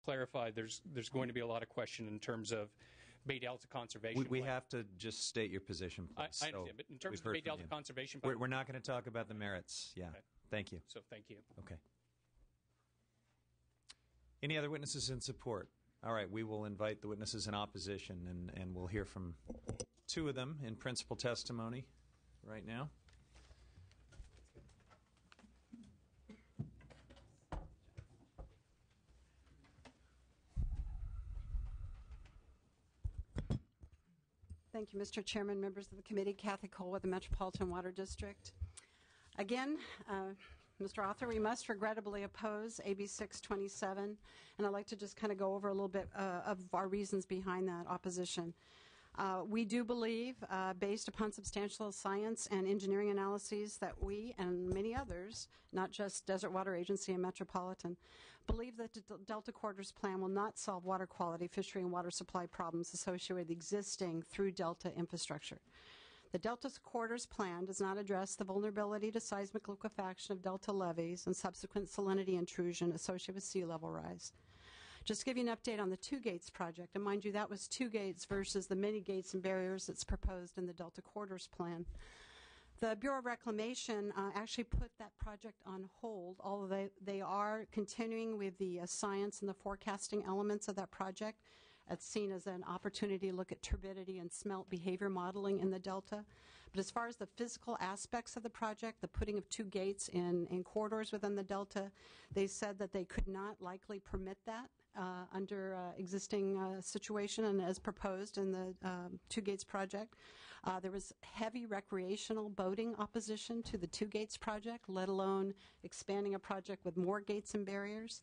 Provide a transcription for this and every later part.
clarify, there's going to be a lot of question in terms of Bay Delta Conservation We Plan. have to just state your position, please. I understand, but in terms of the Bay Delta Conservation Plan... We're not going to talk about the merits. Yeah. Okay. Thank you. So thank you. Okay. Any other witnesses in support? All right, we will invite the witnesses in opposition, and we'll hear from two of them in principal testimony right now. Thank you, Mr. Chairman, members of the committee. Kathy Cole with the Metropolitan Water District. Again, Mr. Author, we must regrettably oppose AB 627, and I'd like to just kind of go over a little bit of our reasons behind that opposition. We do believe, based upon substantial science and engineering analyses, that we and many others, not just Desert Water Agency and Metropolitan, believe that the Delta Corridors Plan will not solve water quality, fishery, and water supply problems associated with existing through Delta infrastructure. The Delta Corridors Plan does not address the vulnerability to seismic liquefaction of delta levees and subsequent salinity intrusion associated with sea level rise. Just to give you an update on the Two Gates project, and mind you, that was two gates versus the many gates and barriers that's proposed in the Delta Corridors Plan. The Bureau of Reclamation actually put that project on hold, although they are continuing with the science and the forecasting elements of that project. It's seen as an opportunity to look at turbidity and smelt behavior modeling in the Delta. But as far as the physical aspects of the project, the putting of two gates in corridors within the Delta, they said that they could not likely permit that under existing situation and as proposed in the Two Gates project. There was heavy recreational boating opposition to the Two Gates project, let alone expanding a project with more gates and barriers.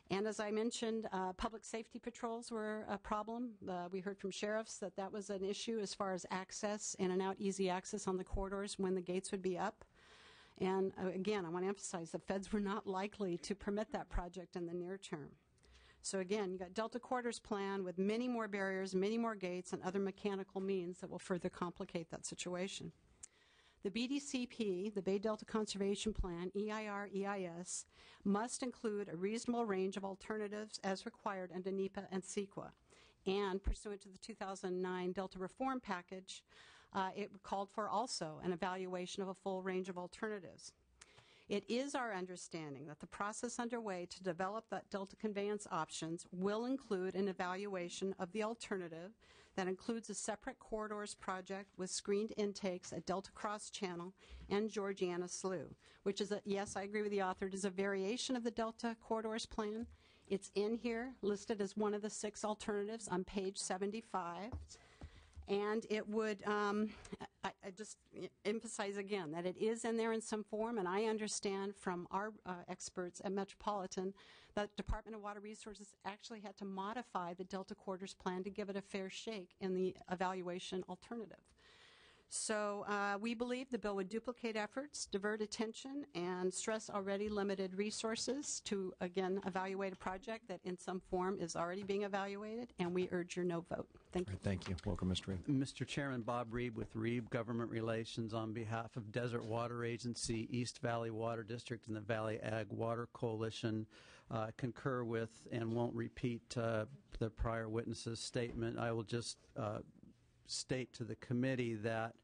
And as I mentioned, public safety patrols were a problem. We heard from sheriffs that that was an issue as far as access, in and out, easy access on the corridors when the gates would be up. And again, I want to emphasize the feds were not likely to permit that project in the near term. So again, you got Delta Corridors Plan with many more barriers, many more gates, and other mechanical means that will further complicate that situation. The BDCP, the Bay Delta Conservation Plan, EIR, EIS, must include a reasonable range of alternatives as required under NEPA and CEQA. And pursuant to the 2009 Delta Reform Package, it called for also an evaluation of a full range of alternatives. It is our understanding that the process underway to develop that Delta conveyance options will include an evaluation of the alternative that includes a separate corridors project with screened intakes at Delta Cross Channel and Georgiana Slough, which is, yes, I agree with the author, it is a variation of the Delta Corridors Plan. It's in here, listed as one of the 6 alternatives on page 75. And it would, I just emphasize again that it is in there in some form, and I understand from our experts at Metropolitan that Department of Water Resources actually had to modify the Delta Corridors Plan to give it a fair shake in the evaluation alternative. So we believe the bill would duplicate efforts, divert attention, and stress already limited resources to, again, evaluate a project that in some form is already being evaluated, and we urge your no vote. Thank you. Right, thank you. Welcome, Mr. Reeb. Mr. Chairman, Bob Reeb with Reeb Government Relations on behalf of Desert Water Agency, East Valley Water District, and the Valley Ag Water Coalition. Concur with and won't repeat the prior witness's statement. I will just state to the committee that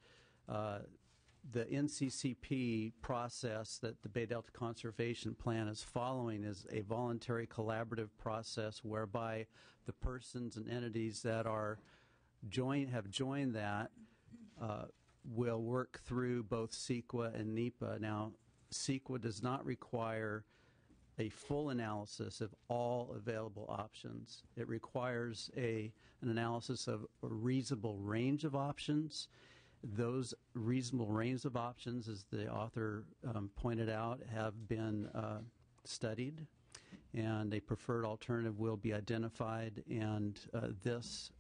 the NCCP process that the Bay Delta Conservation Plan is following is a voluntary collaborative process whereby the persons and entities that have joined that will work through both CEQA and NEPA. Now, CEQA does not require a full analysis of all available options. It requires an analysis of a reasonable range of options. Those reasonable range of options, as the author pointed out, have been studied, and a preferred alternative will be identified, and this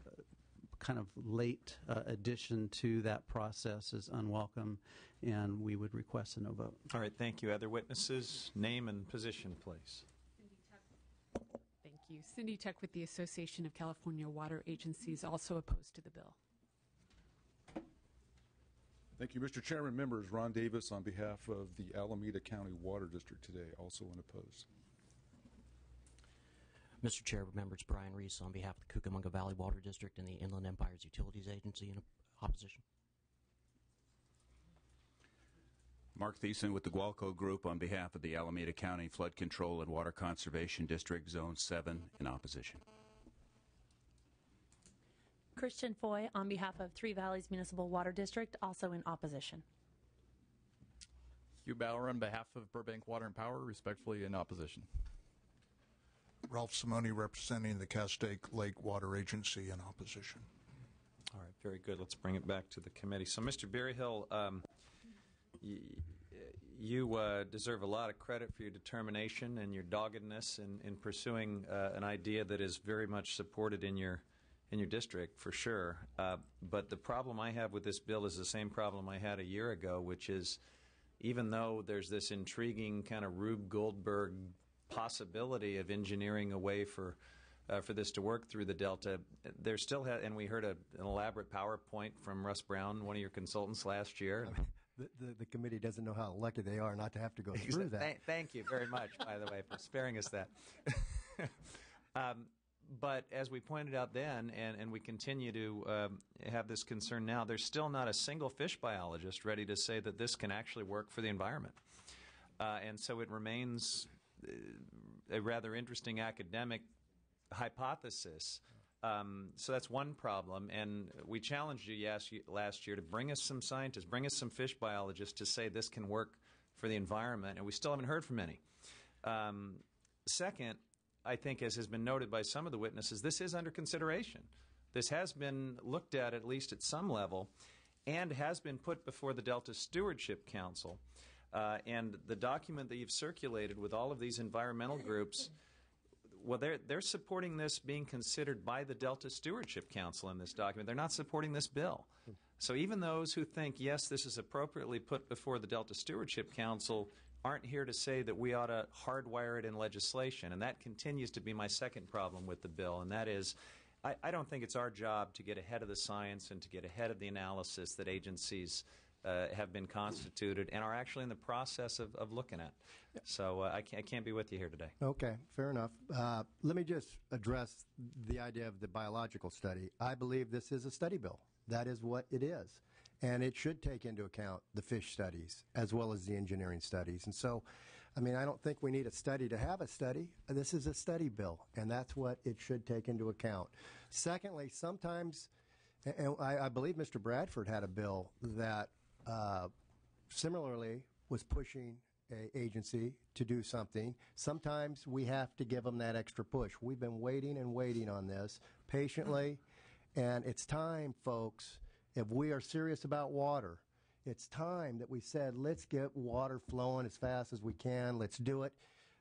kind of late addition to that process is unwelcome, and we would request a no vote. All right, thank you. Other witnesses? Name and position, please. Thank you. Cindy Tuck with the Association of California Water Agencies, also opposed to the bill. Thank you, Mr. Chairman. Members, Ron Davis on behalf of the Alameda County Water District today, also unopposed. Mr. Chair, members, Brian Reese on behalf of the Cucamonga Valley Water District and the Inland Empire's Utilities Agency in opposition. Mark Thiessen with the Gualco Group on behalf of the Alameda County Flood Control and Water Conservation District, Zone 7, in opposition. Christian Foy on behalf of Three Valleys Municipal Water District, also in opposition. Hugh Bauer on behalf of Burbank Water and Power, respectfully in opposition. Ralph Simone representing the Castaic Lake Water Agency in opposition. All right, very good. Let's bring it back to the committee. So, Mr. Berryhill, you deserve a lot of credit for your determination and your doggedness in pursuing an idea that is very much supported in your district, for sure. But the problem I have with this bill is the same problem I had a year ago, which is even though there's this intriguing kind of Rube Goldberg possibility of engineering a way for this to work through the Delta, there still and we heard an elaborate PowerPoint from Russ Brown, one of your consultants, last year. The committee doesn't know how lucky they are not to have to go through that. Thank you very much, by the way, for sparing us that. But as we pointed out then, and we continue to have this concern now, there's still not a single fish biologist ready to say that this can actually work for the environment. And so it remains a rather interesting academic hypothesis. So that's one problem, and we challenged you last year to bring us some scientists, bring us some fish biologists to say this can work for the environment, and we still haven't heard from any. Second, I think, as has been noted by some of the witnesses, this is under consideration. This has been looked at least at some level, and has been put before the Delta Stewardship Council. And the document that you've circulated with all of these environmental groups, well, they're supporting this being considered by the Delta Stewardship Council in this document. They're not supporting this bill. So even those who think, yes, this is appropriately put before the Delta Stewardship Council aren't here to say that we ought to hardwire it in legislation. And that continues to be my second problem with the bill, and that is I don't think it's our job to get ahead of the science and to get ahead of the analysis that agencies have been constituted and are actually in the process of looking at. So I can't be with you here today. Okay, fair enough. Let me just address the idea of the biological study. I believe this is a study bill. That is what it is. And it should take into account the fish studies as well as the engineering studies. And so, I mean, I don't think we need a study to have a study. This is a study bill, and that's what it should take into account. Secondly, sometimes, and I believe Mr. Bradford had a bill that similarly was pushing an agency to do something. Sometimes we have to give them that extra push. We've been waiting and waiting on this patiently, and it's time, folks. If we are serious about water, it's time that we said, let's get water flowing as fast as we can. Let's do it.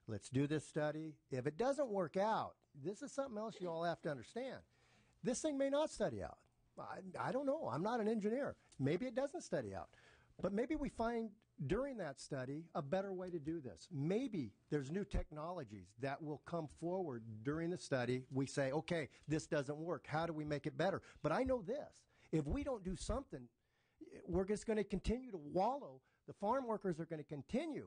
Let's do this study. If it doesn't work out, this is something else you all have to understand. This thing may not study out. I don't know. I'm not an engineer. Maybe it doesn't study out. But maybe we find during that study a better way to do this. Maybe there's new technologies that will come forward during the study. We say, okay, this doesn't work. How do we make it better? But I know this. If we don't do something, we're just going to continue to wallow. The farm workers are going to continue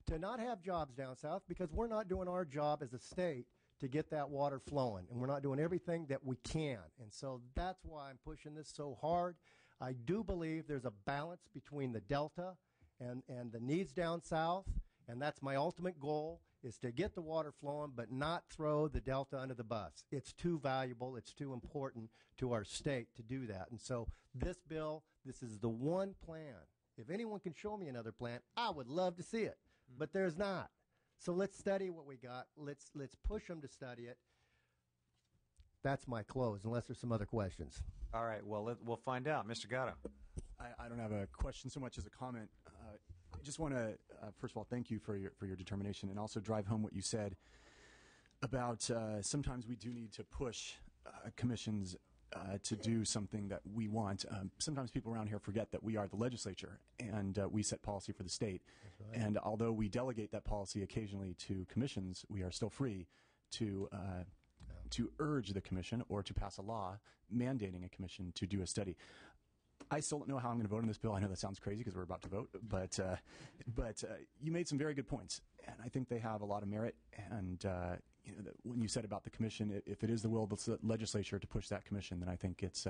to not have jobs down south because we're not doing our job as a state to get that water flowing, and we're not doing everything that we can. And so that's why I'm pushing this so hard. I do believe there's a balance between the Delta and the needs down south, and that's my ultimate goal, is to get the water flowing but not throw the Delta under the bus. It's too valuable. It's too important to our state to do that. And so this bill, this is the one plan. If anyone can show me another plan, I would love to see it, but there's not. So let's study what we got. Let's push them to study it. That's my close, unless there's some other questions. All right, well, we'll find out. Mr. Gatto. I don't have a question so much as a comment. I just want to, first of all, thank you for your determination, and also drive home what you said about sometimes we do need to push commissions to do something that we want. Sometimes people around here forget that we are the legislature, and we set policy for the state. Right. And although we delegate that policy occasionally to commissions, we are still free to urge the commission or to pass a law mandating a commission to do a study. I still don't know how I'm going to vote on this bill. I know that sounds crazy because we're about to vote, but you made some very good points, and I think they have a lot of merit. And when you said about the commission, if it is the will of the legislature to push that commission, then I think it's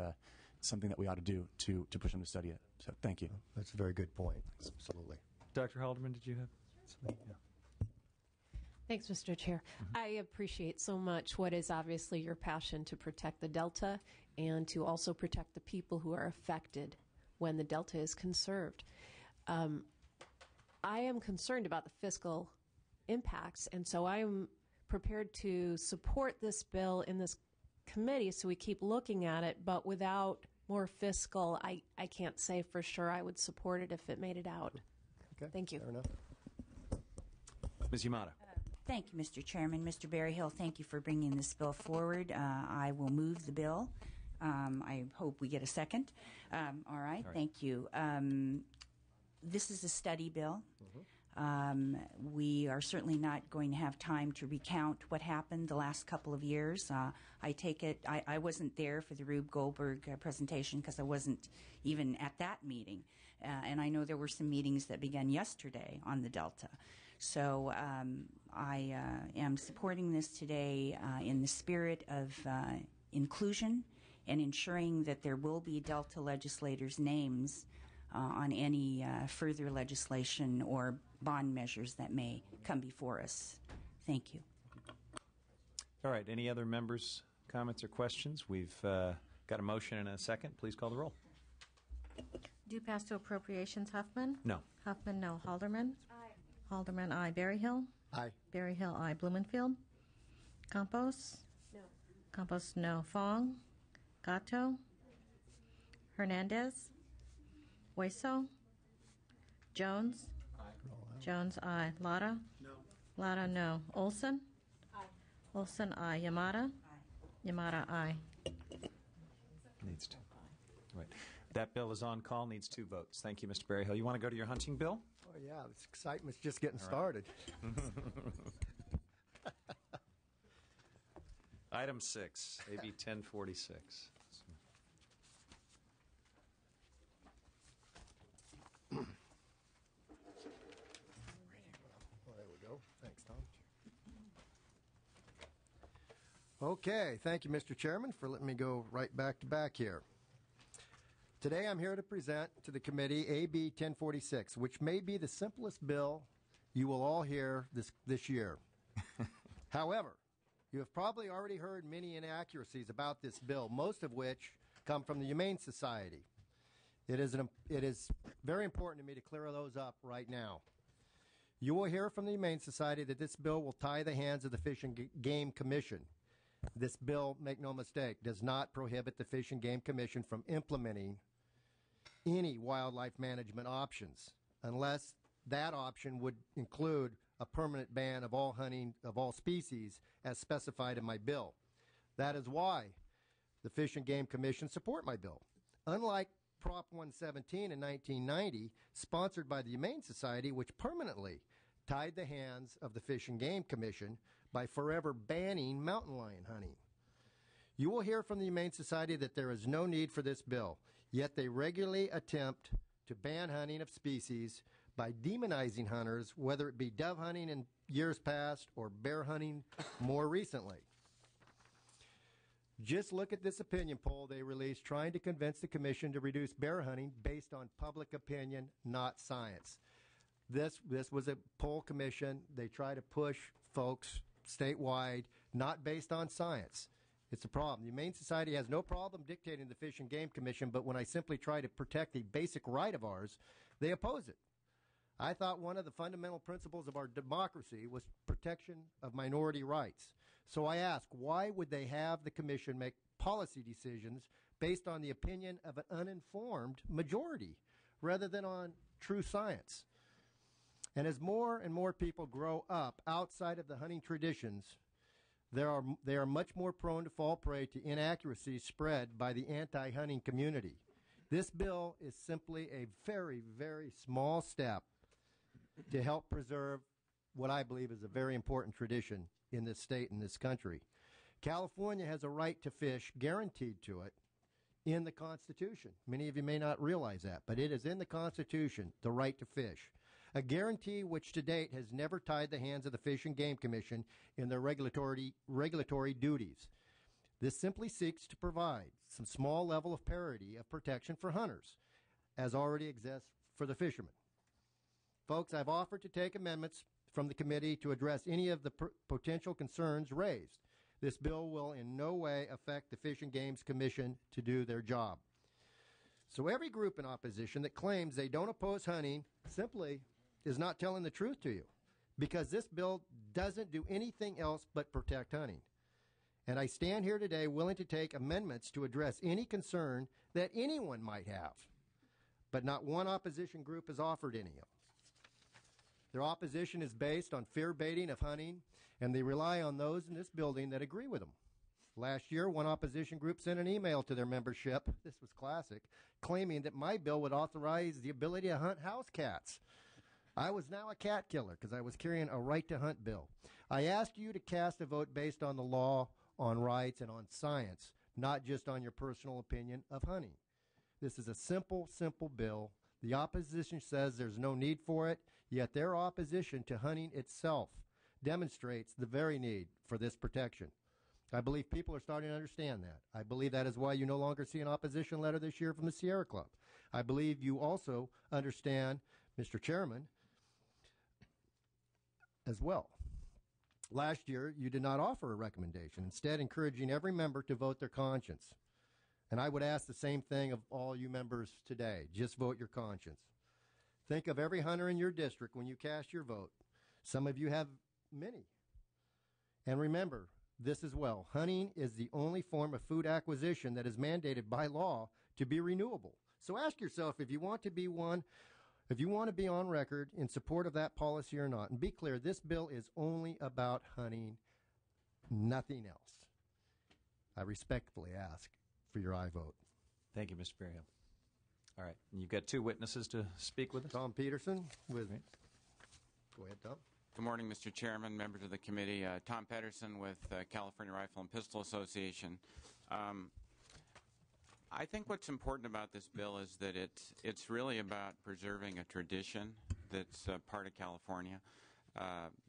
something that we ought to do to push them to study it. So thank you. That's a very good point. Absolutely. Dr. Haldeman, did you have something? Yeah. Thanks, Mr. Chair. I appreciate so much what is obviously your passion to protect the Delta and to also protect the people who are affected when the Delta is conserved. I am concerned about the fiscal impacts, and so I am prepared to support this bill in this committee so we keep looking at it, but without more fiscal, I can't say for sure I would support it if it made it out. Okay. Thank you. Fair enough. Ms. Yamada. Thank you, Mr. Chairman. Mr. Berryhill, thank you for bringing this bill forward. I will move the bill. I hope we get a second. All right. Thank you. This is a study bill. We are certainly not going to have time to recount what happened the last couple of years. I take it, I wasn't there for the Rube Goldberg presentation because I wasn't even at that meeting. And I know there were some meetings that began yesterday on the Delta. So I am supporting this today in the spirit of inclusion and ensuring that there will be Delta legislators' names on any further legislation or bond measures that may come before us. Thank you. All right. Any other members' comments or questions? We've got a motion and a second. Please call the roll. Do pass to appropriations. Huffman? No. Huffman, no. Halderman? Aye. Halderman, aye. Berryhill? Aye. Berryhill, aye. Blumenfield? Campos? No. Campos, no. Fong? Gatto? Hernandez? Hueso? Jones? Aye. Jones, aye. Lada? No. Lada, no. Olson? Aye. Olson, aye. Yamada? Aye. Yamada, aye. Needs to. Right. That bill is on call, needs 2 votes. Thank you, Mr. Berryhill. You want to go to your hunting bill? Oh, yeah. This excitement's just getting started. Item 6, AB 1046. There we go. Thanks, Tom. Okay. Thank you, Mr. Chairman, for letting me go right back to back here. Today I'm here to present to the committee AB 1046, which may be the simplest bill you will all hear this year. However, you have probably already heard many inaccuracies about this bill, most of which come from the Humane Society. It is very important to me to clear those up right now. You will hear from the Humane Society that this bill will tie the hands of the Fish and Game Commission. This bill, make no mistake, does not prohibit the Fish and Game Commission from implementing any wildlife management options, unless that option would include a permanent ban of all hunting of all species as specified in my bill. That is why the Fish and Game Commission support my bill. Unlike Prop 117 in 1990, sponsored by the Humane Society, which permanently tied the hands of the Fish and Game Commission by forever banning mountain lion hunting. You will hear from the Humane Society that there is no need for this bill, yet they regularly attempt to ban hunting of species by demonizing hunters, whether it be dove hunting in years past or bear hunting more recently. Just look at this opinion poll they released trying to convince the commission to reduce bear hunting based on public opinion, not science. This was a poll commission. They try to push folks statewide, not based on science. It's a problem. The Humane Society has no problem dictating the Fish and Game Commission, but when I simply try to protect a basic right of ours, they oppose it. I thought one of the fundamental principles of our democracy was protection of minority rights. So I ask, why would they have the commission make policy decisions based on the opinion of an uninformed majority rather than on true science? And as more and more people grow up outside of the hunting traditions, they are much more prone to fall prey to inaccuracies spread by the anti-hunting community. This bill is simply a very, very small step to help preserve what I believe is a very important tradition in this state and this country. California has a right to fish guaranteed to it in the Constitution. Many of you may not realize that, but it is in the Constitution, the right to fish. a guarantee which to date has never tied the hands of the Fish and Game Commission in their regulatory duties. This simply seeks to provide some small level of parity of protection for hunters, as already exists for the fishermen. Folks, I've offered to take amendments from the committee to address any of the potential concerns raised. This bill will in no way affect the Fish and Games Commission to do their job. So every group in opposition that claims they don't oppose hunting simply is not telling the truth to you, because this bill doesn't do anything else but protect hunting. And I stand here today willing to take amendments to address any concern that anyone might have, but not one opposition group has offered any of them. Their opposition is based on fear-baiting of hunting, and they rely on those in this building that agree with them. Last year, one opposition group sent an email to their membership, this was classic, claiming that my bill would authorize the ability to hunt house cats. I was now a cat killer because I was carrying a right to hunt bill. I asked you to cast a vote based on the law, on rights, and on science, not just on your personal opinion of hunting. This is a simple, simple bill. The opposition says there's no need for it, yet their opposition to hunting itself demonstrates the very need for this protection. I believe people are starting to understand that. I believe that is why you no longer see an opposition letter this year from the Sierra Club. I believe you also understand, Mr. Chairman, as well. Last year, you did not offer a recommendation, instead encouraging every member to vote their conscience. And I would ask the same thing of all you members today. Just vote your conscience. Think of every hunter in your district when you cast your vote. Some of you have many. And remember this as well. Hunting is the only form of food acquisition that is mandated by law to be renewable. So ask yourself if you want to be on record in support of that policy or not. And be clear, this bill is only about hunting, nothing else. I respectfully ask for your aye vote. Thank you, Mr. Berryhill. All right. And you've got two witnesses to speak with us. Tom Peterson with me. Go ahead, Tom. Good morning, Mr. Chairman, members of the committee. Tom Pedersen with California Rifle and Pistol Association. I think what's important about this bill is that it's really about preserving a tradition that's part of California.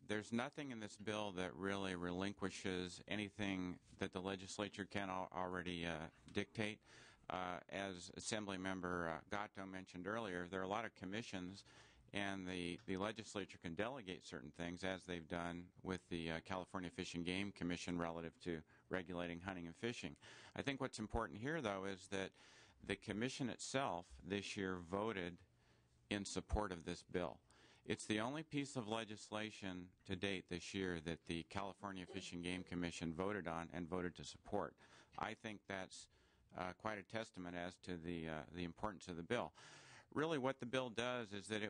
There's nothing in this bill that really relinquishes anything that the legislature can already dictate. As Assemblymember Gatto mentioned earlier, there are a lot of commissions, and the legislature can delegate certain things, as they've done with the California Fish and Game Commission relative to regulating hunting and fishing. I think what's important here, though, is that the commission itself this year voted in support of this bill. It's the only piece of legislation to date this year that the California Fish and Game Commission voted on and voted to support. I think that's quite a testament as to the importance of the bill. Really what the bill does is that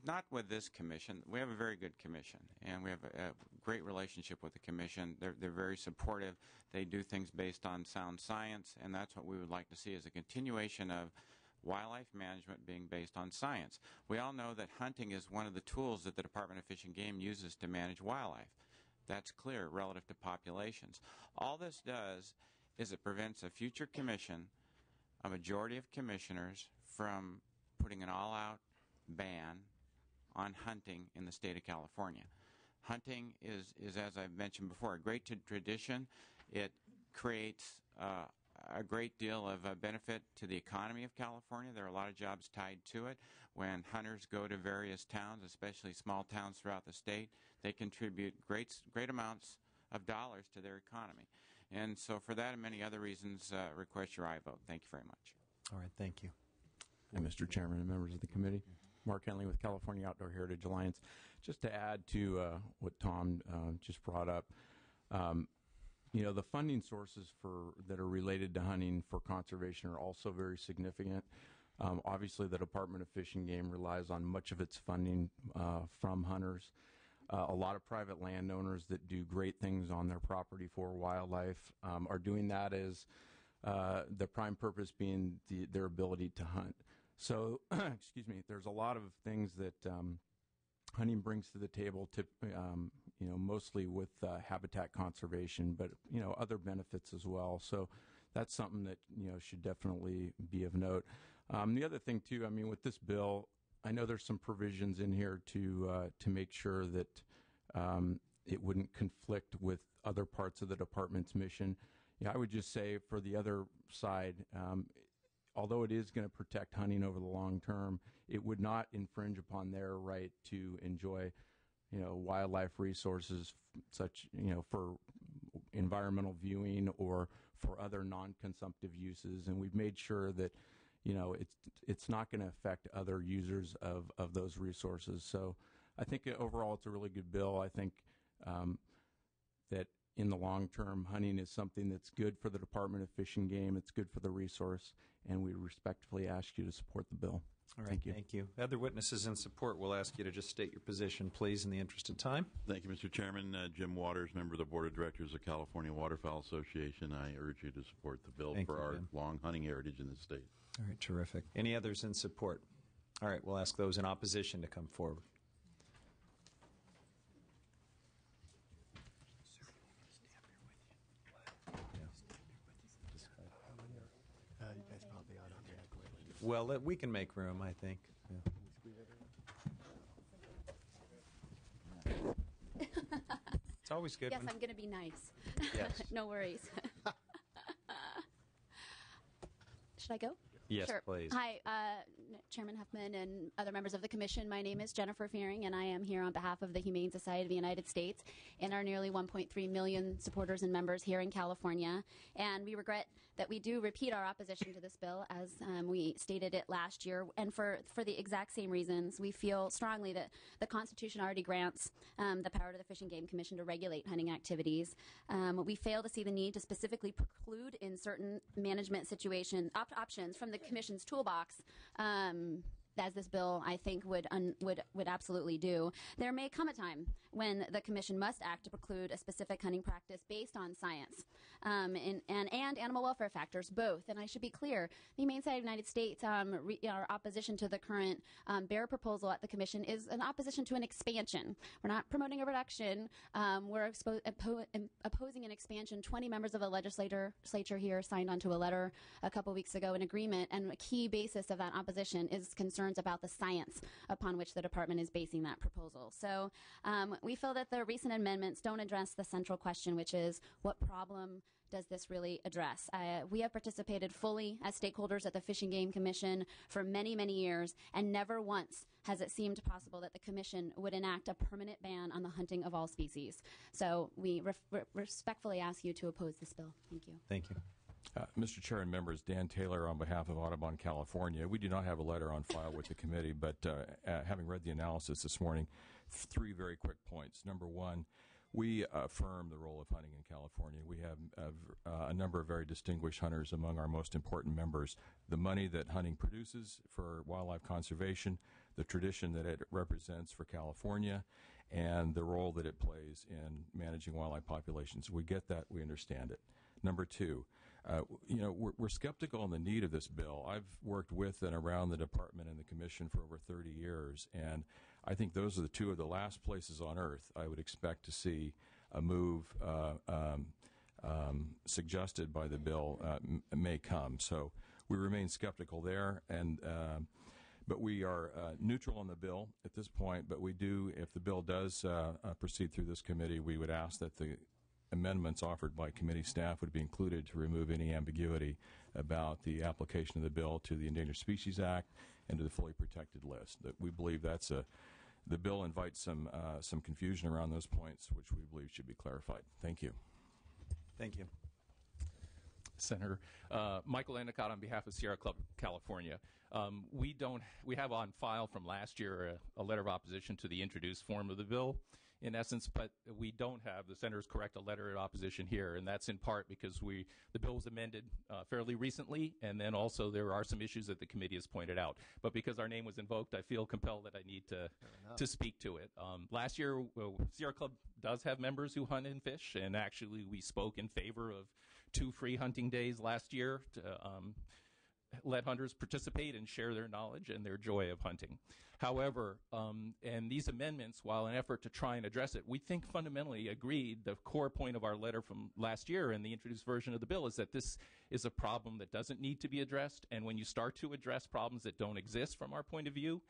not with this commission, we have a very good commission, and we have a great relationship with the commission. They're very supportive. They do things based on sound science, and that's what we would like to see, is a continuation of wildlife management being based on science. We all know that hunting is one of the tools that the Department of Fish and Game uses to manage wildlife. That's clear relative to populations. All this does is it prevents a future commission, a majority of commissioners, from putting an all-out ban on hunting in the state of California. Hunting is, as I've mentioned before, a great tradition. It creates a great deal of benefit to the economy of California. There are a lot of jobs tied to it. When hunters go to various towns, especially small towns throughout the state, they contribute great amounts of dollars to their economy. And so for that and many other reasons, request your aye vote. Thank you very much. All right, thank you. And Mr. Chairman and members of the committee, Mark Henley with California Outdoor Heritage Alliance. Just to add to what Tom just brought up, the funding sources that are related to hunting for conservation are also very significant. Obviously, the Department of Fish and Game relies on much of its funding from hunters. A lot of private landowners that do great things on their property for wildlife are doing that as the prime purpose being their ability to hunt. So, excuse me, there's a lot of things that hunting brings to the table, mostly with habitat conservation, but, other benefits as well. So that's something that, should definitely be of note. The other thing, too, with this bill, I know there's some provisions in here to make sure that it wouldn't conflict with other parts of the department's mission. Yeah, I would just say for the other side, although it is going to protect hunting over the long term, it would not infringe upon their right to enjoy, wildlife resources such, for environmental viewing or for other non-consumptive uses. And we've made sure that, it's not going to affect other users of those resources. So I think overall it's a really good bill. I think that in the long term, hunting is something that's good for the Department of Fish and Game. It's good for the resource, and we respectfully ask you to support the bill. All right, Thank you. Thank you. Other witnesses in support, we'll ask you to just state your position, please, in the interest of time. Thank you, Mr. Chairman. Jim Waters, member of the Board of Directors of California Waterfowl Association. I urge you to support the bill for our long hunting heritage in the state. All right, terrific. Any others in support? All right, we'll ask those in opposition to come forward. Well, we can make room, I think. Yeah. It's always good. Yes, I'm going to be nice. Yes. No worries. Should I go? Yes, sure. please. Hi, Chairman Huffman and other members of the Commission. My name is Jennifer Fearing, and I am here on behalf of the Humane Society of the United States and our nearly 1.3 million supporters and members here in California. And we regret that we do repeat our opposition to this bill, as we stated it last year, and for the exact same reasons. We feel strongly that the Constitution already grants the power to the Fish and Game Commission to regulate hunting activities. We fail to see the need to specifically preclude in certain management situation options from the Commission's toolbox, as this bill, I think, would absolutely do. There may come a time when the Commission must act to preclude a specific hunting practice based on science and animal welfare factors, both. And I should be clear, the Humane Society of the United States, our opposition to the current bear proposal at the Commission is an opposition to an expansion. We're not promoting a reduction. We're opposing an expansion. 20 members of the legislature here signed onto a letter a couple weeks ago in agreement, and a key basis of that opposition is concern about the science upon which the department is basing that proposal. So we feel that the recent amendments don't address the central question, which is what problem does this really address? We have participated fully as stakeholders at the Fish and Game Commission for many, many years, and never once has it seemed possible that the Commission would enact a permanent ban on the hunting of all species. So we respectfully ask you to oppose this bill. Thank you. Thank you. Mr. Chair and members, Dan Taylor on behalf of Audubon, California. We do not have a letter on file with the committee, but having read the analysis this morning, 3 very quick points. Number one, we affirm the role of hunting in California. We have a number of very distinguished hunters among our most important members. The money that hunting produces for wildlife conservation, the tradition that it represents for California, and the role that it plays in managing wildlife populations. We get that. We understand it. Number two, we're skeptical on the need of this bill. I've worked with and around the department and the commission for over 30 years, and I think those are the 2 of the last places on earth I would expect to see a move suggested by the bill may come. So we remain skeptical there, and but we are neutral on the bill at this point. But we do, if the bill does proceed through this committee, we would ask that the amendments offered by committee staff would be included to remove any ambiguity about the application of the bill to the Endangered Species Act and to the fully protected list. That we believe that's the bill invites some confusion around those points, which we believe should be clarified. Thank you. Thank you. Senator. Michael Endicott on behalf of Sierra Club California. We have on file from last year a letter of opposition to the introduced form of the bill, in essence, but we don't have, the Senator's correct, a letter of opposition here, and that's in part because the bill was amended fairly recently, and then also there are some issues that the committee has pointed out. But because our name was invoked, I feel compelled that I need to speak to it. Last year, Sierra Club does have members who hunt and fish, and actually we spoke in favor of 2 free hunting days last year, let hunters participate and share their knowledge and their joy of hunting. However, and these amendments, while an effort to try and address it, we think fundamentally agreed, the core point of our letter from last year in the introduced version of the bill is that this is a problem that doesn't need to be addressed, and when you start to address problems that don't exist from our point of view,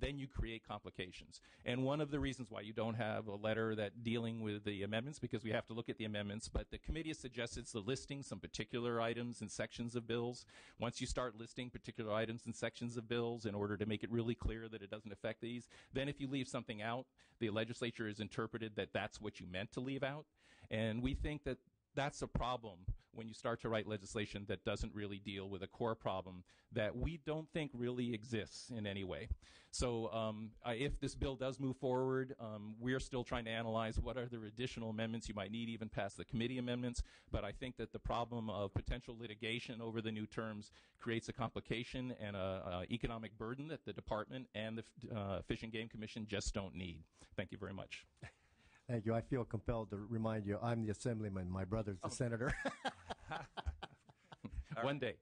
then you create complications. And one of the reasons why you don't have a letter that dealing with the amendments, because we have to look at the amendments, but the committee has suggested the listing some particular items and sections of bills. Once you start listing particular items and sections of bills in order to make it really clear that it doesn't affect these, then if you leave something out, the legislature has interpreted that that's what you meant to leave out. And we think that that's a problem when you start to write legislation that doesn't really deal with a core problem that we don't think really exists in any way. So if this bill does move forward, we're still trying to analyze what are the additional amendments you might need even past the committee amendments, but I think that the problem of potential litigation over the new terms creates a complication and an economic burden that the department and the Fish and Game Commission just don't need. Thank you very much. Thank you. I feel compelled to remind you, I'm the assemblyman. My brother's the senator. One day.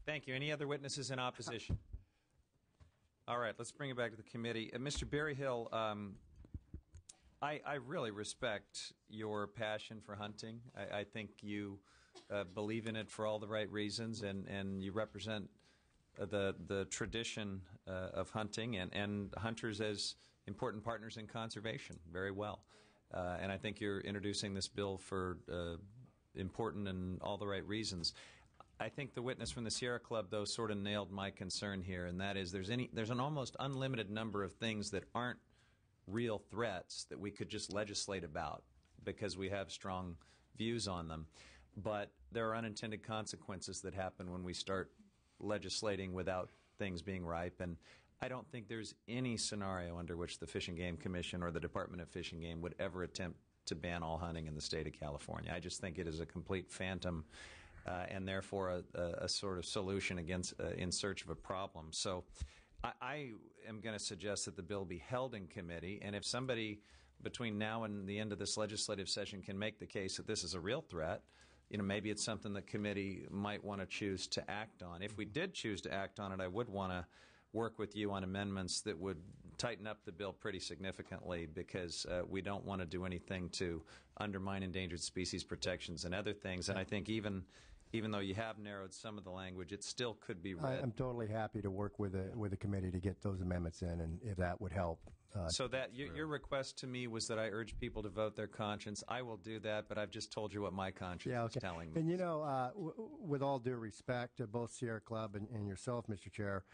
Thank you. Any other witnesses in opposition? All right, let's bring it back to the committee. Mr. Berryhill, I really respect your passion for hunting. I think you believe in it for all the right reasons, and you represent the tradition of hunting and hunters as important partners in conservation very well. And I think you're introducing this bill for important and all the right reasons. I think the witness from the Sierra Club, though, sort of nailed my concern here, and that is there's an almost unlimited number of things that aren't real threats that we could just legislate about because we have strong views on them. But there are unintended consequences that happen when we start legislating without things being ripe. And I don't think there's any scenario under which the Fish and Game Commission or the Department of Fish and Game would ever attempt to ban all hunting in the state of California. I just think it is a complete phantom and therefore a sort of solution against in search of a problem. So I am going to suggest that the bill be held in committee, and if somebody between now and the end of this legislative session can make the case that this is a real threat, maybe it's something the committee might want to choose to act on. If we did choose to act on it, I would want to work with you on amendments that would tighten up the bill pretty significantly, because we don't want to do anything to undermine endangered species protections and other things. And I think even though you have narrowed some of the language, it still could be read. I'm totally happy to work with the committee to get those amendments in, and if that would help. So that your request to me was that I urge people to vote their conscience. I will do that, but I've just told you what my conscience is telling me. And with all due respect to both Sierra Club and yourself, Mr. Chair,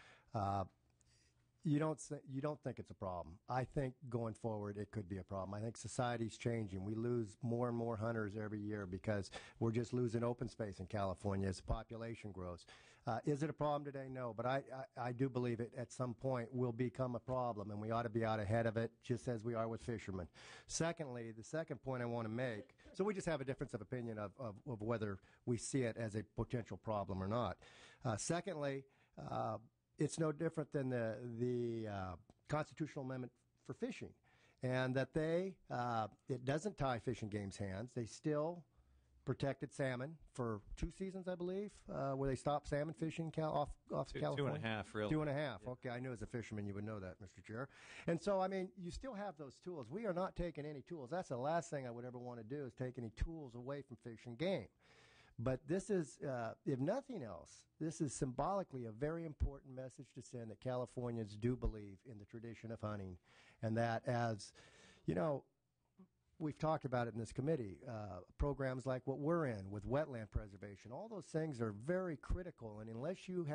you don't think it's a problem. I think going forward it could be a problem. I think society's changing. We lose more and more hunters every year because we're just losing open space in California as the population grows. Is it a problem today? No, but I do believe it at some point will become a problem, and we ought to be out ahead of it, just as we are with fishermen. Secondly, the second point I want to make, so we just have a difference of opinion of whether we see it as a potential problem or not. Secondly, it's no different than the constitutional amendment for fishing, and that it doesn't tie Fish and Game's hands. They still protected salmon for 2 seasons, I believe, where they stopped salmon fishing off California. 2.5, really. 2.5. Yeah. Okay, I knew as a fisherman you would know that, Mr. Chair. And so, I mean, you still have those tools. We are not taking any tools. That's the last thing I would ever want to do, is take any tools away from Fish and Game. But this is, if nothing else, this is symbolically a very important message to send that Californians do believe in the tradition of hunting, and that, as you know, we've talked about it in this committee, programs like what we're in with wetland preservation, all those things are very critical. And unless you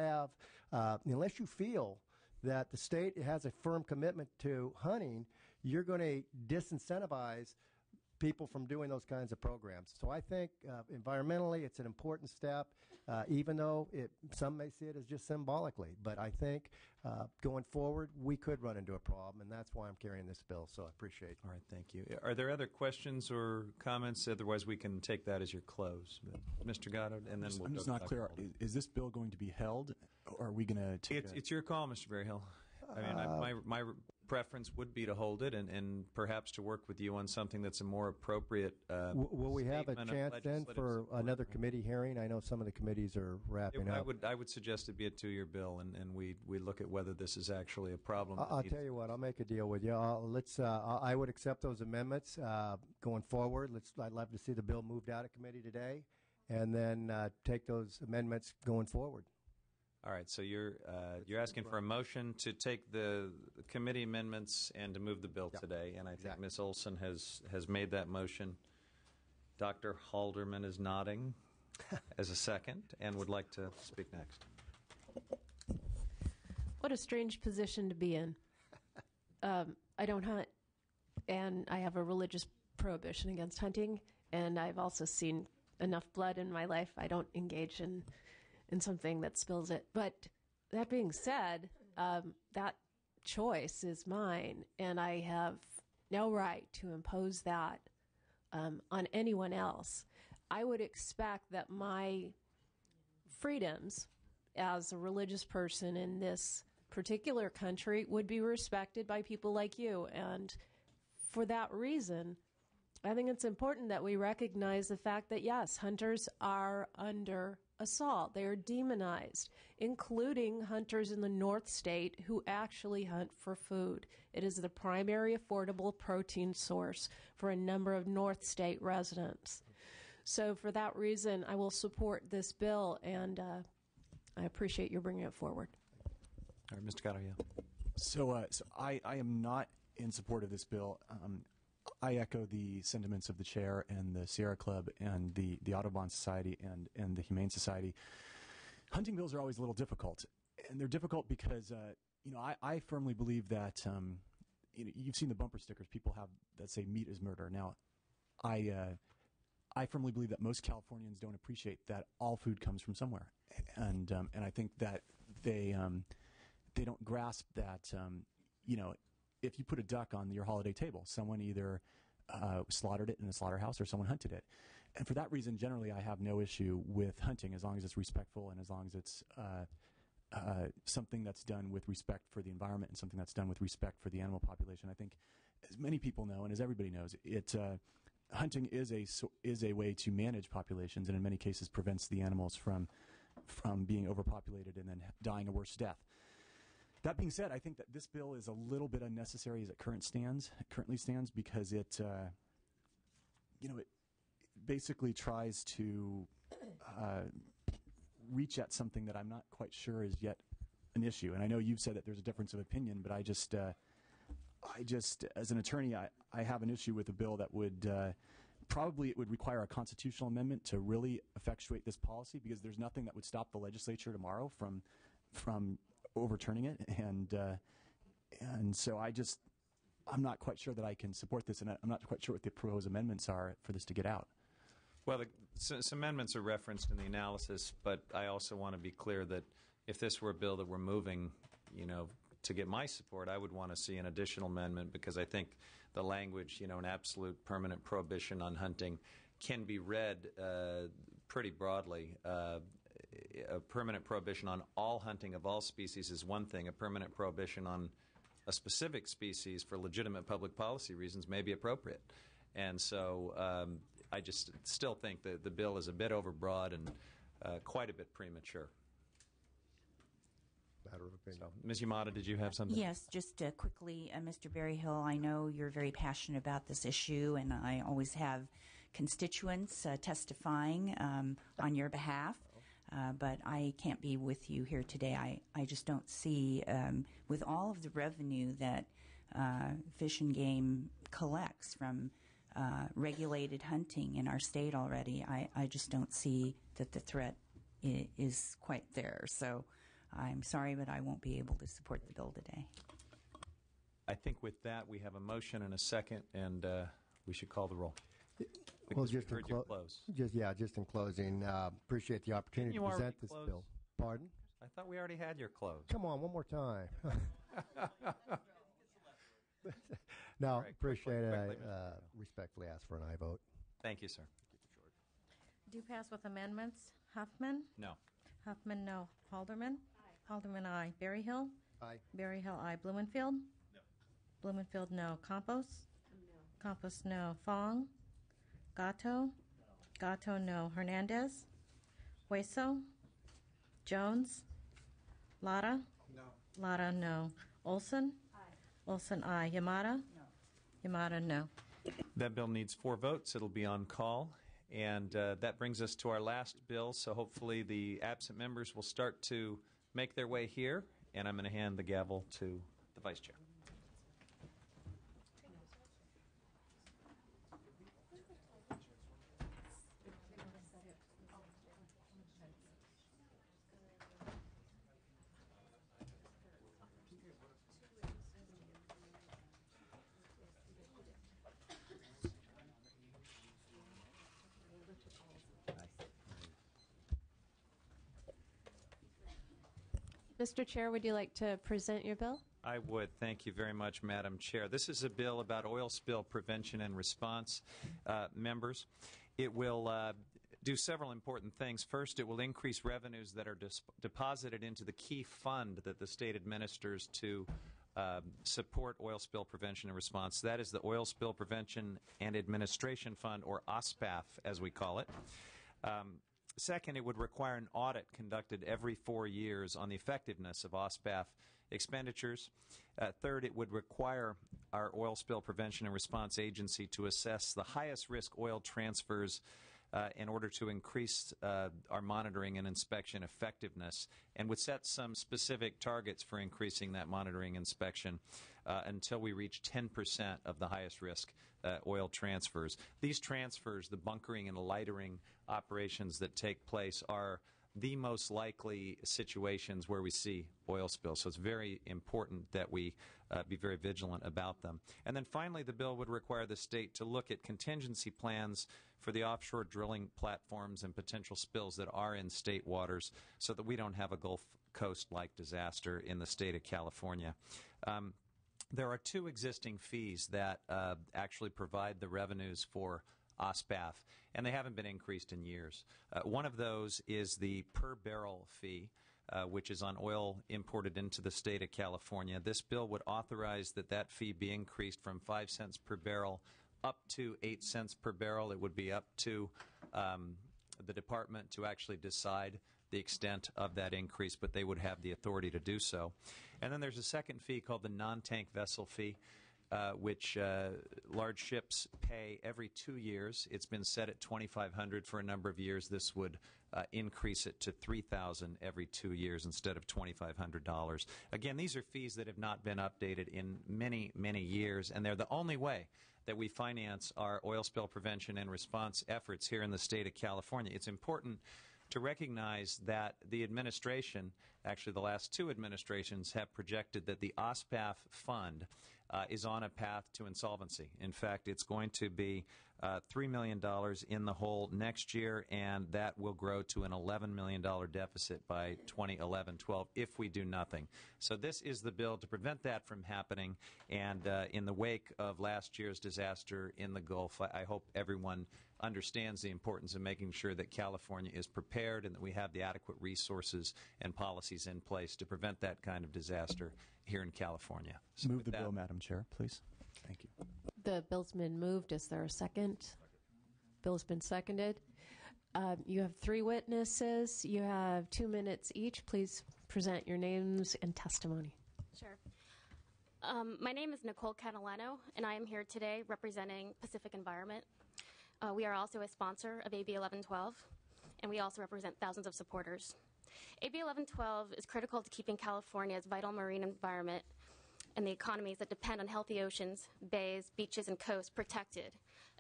feel that the state has a firm commitment to hunting, you're going to disincentivize people from doing those kinds of programs. So I think environmentally it's an important step, even though some may see it as just symbolically. But I think going forward we could run into a problem, and that's why I'm carrying this bill. So I appreciate it. All right, thank you. Are there other questions or comments? Otherwise we can take that as your close. Mr. Goddard, and then we'll I'm just not clear. Is this bill going to be held, or are we going to take It's your call, Mr. Berryhill. I mean, my preference would be to hold it and perhaps to work with you on something that's a more appropriate Will we have a statement of chance then legislative for support. another committee hearing? I know some of the committees are wrapping I up. would suggest it be a 2-year bill, and we look at whether this is actually a problem. that I'll needs- tell you what. I'll make a deal with you. I would accept those amendments going forward. I'd love to see the bill moved out of committee today, and then take those amendments going forward. All right, so you're asking for a motion to take the committee amendments and to move the bill today, and I think Ms. Olson has made that motion. Dr. Halderman is nodding as a second and would like to speak next. What a strange position to be in. I don't hunt, and I have a religious prohibition against hunting, and I've also seen enough blood in my life. I don't engage in something that spills it. But that being said, that choice is mine, and I have no right to impose that on anyone else. I would expect that my freedoms as a religious person in this particular country would be respected by people like you. And for that reason, I think it's important that we recognize the fact that, yes, hunters are under assault. They are demonized, including hunters in the North State who actually hunt for food. It is the primary affordable protein source for a number of North State residents. So for that reason, I will support this bill, and I appreciate your bringing it forward. All right, Mr. Carrillo. So I am not in support of this bill. I echo the sentiments of the chair and the Sierra Club and the Audubon Society and the Humane Society. Hunting bills are always a little difficult, and they're difficult because I firmly believe that you've seen the bumper stickers people have that say "meat is murder." Now, I firmly believe that most Californians don't appreciate that all food comes from somewhere, and I think that they don't grasp that if you put a duck on your holiday table, someone either slaughtered it in a slaughterhouse or someone hunted it. And for that reason, generally, I have no issue with hunting as long as it's respectful and as long as it's something that's done with respect for the environment and something that's done with respect for the animal population. I think, as many people know and as everybody knows, hunting is a way to manage populations and in many cases prevents the animals from being overpopulated and then dying a worse death. That being said, I think that this bill is a little bit unnecessary as it currently stands because it basically tries to reach at something that I'm not quite sure is yet an issue. And I know you've said that there's a difference of opinion, but I just as an attorney, I have an issue with a bill that would probably it would require a constitutional amendment to really effectuate this policy because there's nothing that would stop the legislature tomorrow from overturning it, and so I'm not quite sure that I can support this, and I'm not quite sure what the proposed amendments are for this to get out. Well, some amendments are referenced in the analysis, but I also want to be clear that if this were a bill that we're moving, to get my support, I would want to see an additional amendment because I think the language, an absolute permanent prohibition on hunting can be read pretty broadly. A permanent prohibition on all hunting of all species is one thing. A permanent prohibition on a specific species for legitimate public policy reasons may be appropriate. And so I just still think that the bill is a bit overbroad and quite a bit premature. Matter of opinion. So, Ms. Yamada, did you have something? Yes, just quickly, Mr. Berryhill, I know you're very passionate about this issue, and I always have constituents testifying on your behalf. But I can't be with you here today. I just don't see, with all of the revenue that Fish and Game collects from regulated hunting in our state already, I just don't see that the threat is quite there. So I'm sorry, but I won't be able to support the bill today. I think with that, we have a motion and a second, and we should call the roll. Well, just in closing, appreciate the opportunity to present this bill. Pardon? I thought we already had your close. Come on, one more time. No, right, appreciate it. quickly, I respectfully ask for an aye vote. Thank you, sir. Do pass with amendments. Huffman? No. Huffman, no. Halderman? Aye. Halderman, aye. Berryhill? Aye. Berryhill, aye. Blumenfield? Blumenfield, no. Campos? No. Campos, no. Fong? Gatto? Gatto, no. Hernandez? Hueso? Jones? Lara? No. Lara, no. Olson? Aye. Olson, aye. Yamada? No. Yamada, no. That bill needs 4 votes. It'll be on call. And that brings us to our last bill. So hopefully the absent members will start to make their way here. And I'm going to hand the gavel to the Vice Chair. Mr. Chair, would you like to present your bill? I would. Thank you very much, Madam Chair. This is a bill about oil spill prevention and response, members. It will do several important things. First, it will increase revenues that are deposited into the key fund that the state administers to support oil spill prevention and response. That is the Oil Spill Prevention and Administration Fund, or OSPAF, as we call it. Second, it would require an audit conducted every 4 years on the effectiveness of OSPAF expenditures. Third, it would require our Oil Spill Prevention and Response Agency to assess the highest risk oil transfers in order to increase our monitoring and inspection effectiveness, and would set some specific targets for increasing that monitoring inspection until we reach 10% of the highest risk oil transfers. These transfers, the bunkering and lightering operations that take place, are the most likely situations where we see oil spills. So it's very important that we be very vigilant about them. And then finally, the bill would require the state to look at contingency plans for the offshore drilling platforms and potential spills that are in state waters so that we don't have a Gulf Coast-like disaster in the state of California. There are 2 existing fees that actually provide the revenues for OSPAF, and they haven't been increased in years. One of those is the per barrel fee, which is on oil imported into the state of California. This bill would authorize that fee be increased from 5 cents per barrel up to 8 cents per barrel. It would be up to the department to actually decide the extent of that increase, but they would have the authority to do so. And then there's a second fee called the non-tank vessel fee, which large ships pay every 2 years. It's been set at $2,500 for a number of years. This would increase it to $3,000 every 2 years instead of $2,500. Again, these are fees that have not been updated in many, many years, and they're the only way that we finance our oil spill prevention and response efforts here in the state of California. It's important to recognize that the administration, actually the last 2 administrations, have projected that the OSPAF fund is on a path to insolvency. In fact, it's going to be $3 million in the hole next year, and that will grow to an $11 million deficit by 2011-12 if we do nothing. So this is the bill to prevent that from happening, and in the wake of last year's disaster in the Gulf, I hope everyone understands the importance of making sure that California is prepared and that we have the adequate resources and policies in place to prevent that kind of disaster here in California. So Move the bill, Madam Chair, please. Thank you. The bill's been moved. Is there a second? Bill's been seconded. You have 3 witnesses. You have 2 minutes each. Please present your names and testimony. Sure. My name is Nicole Catalano, and I am here today representing Pacific Environment. We are also a sponsor of AB 1112, and we also represent thousands of supporters. AB 1112 is critical to keeping California's vital marine environment and the economies that depend on healthy oceans, bays, beaches, and coasts protected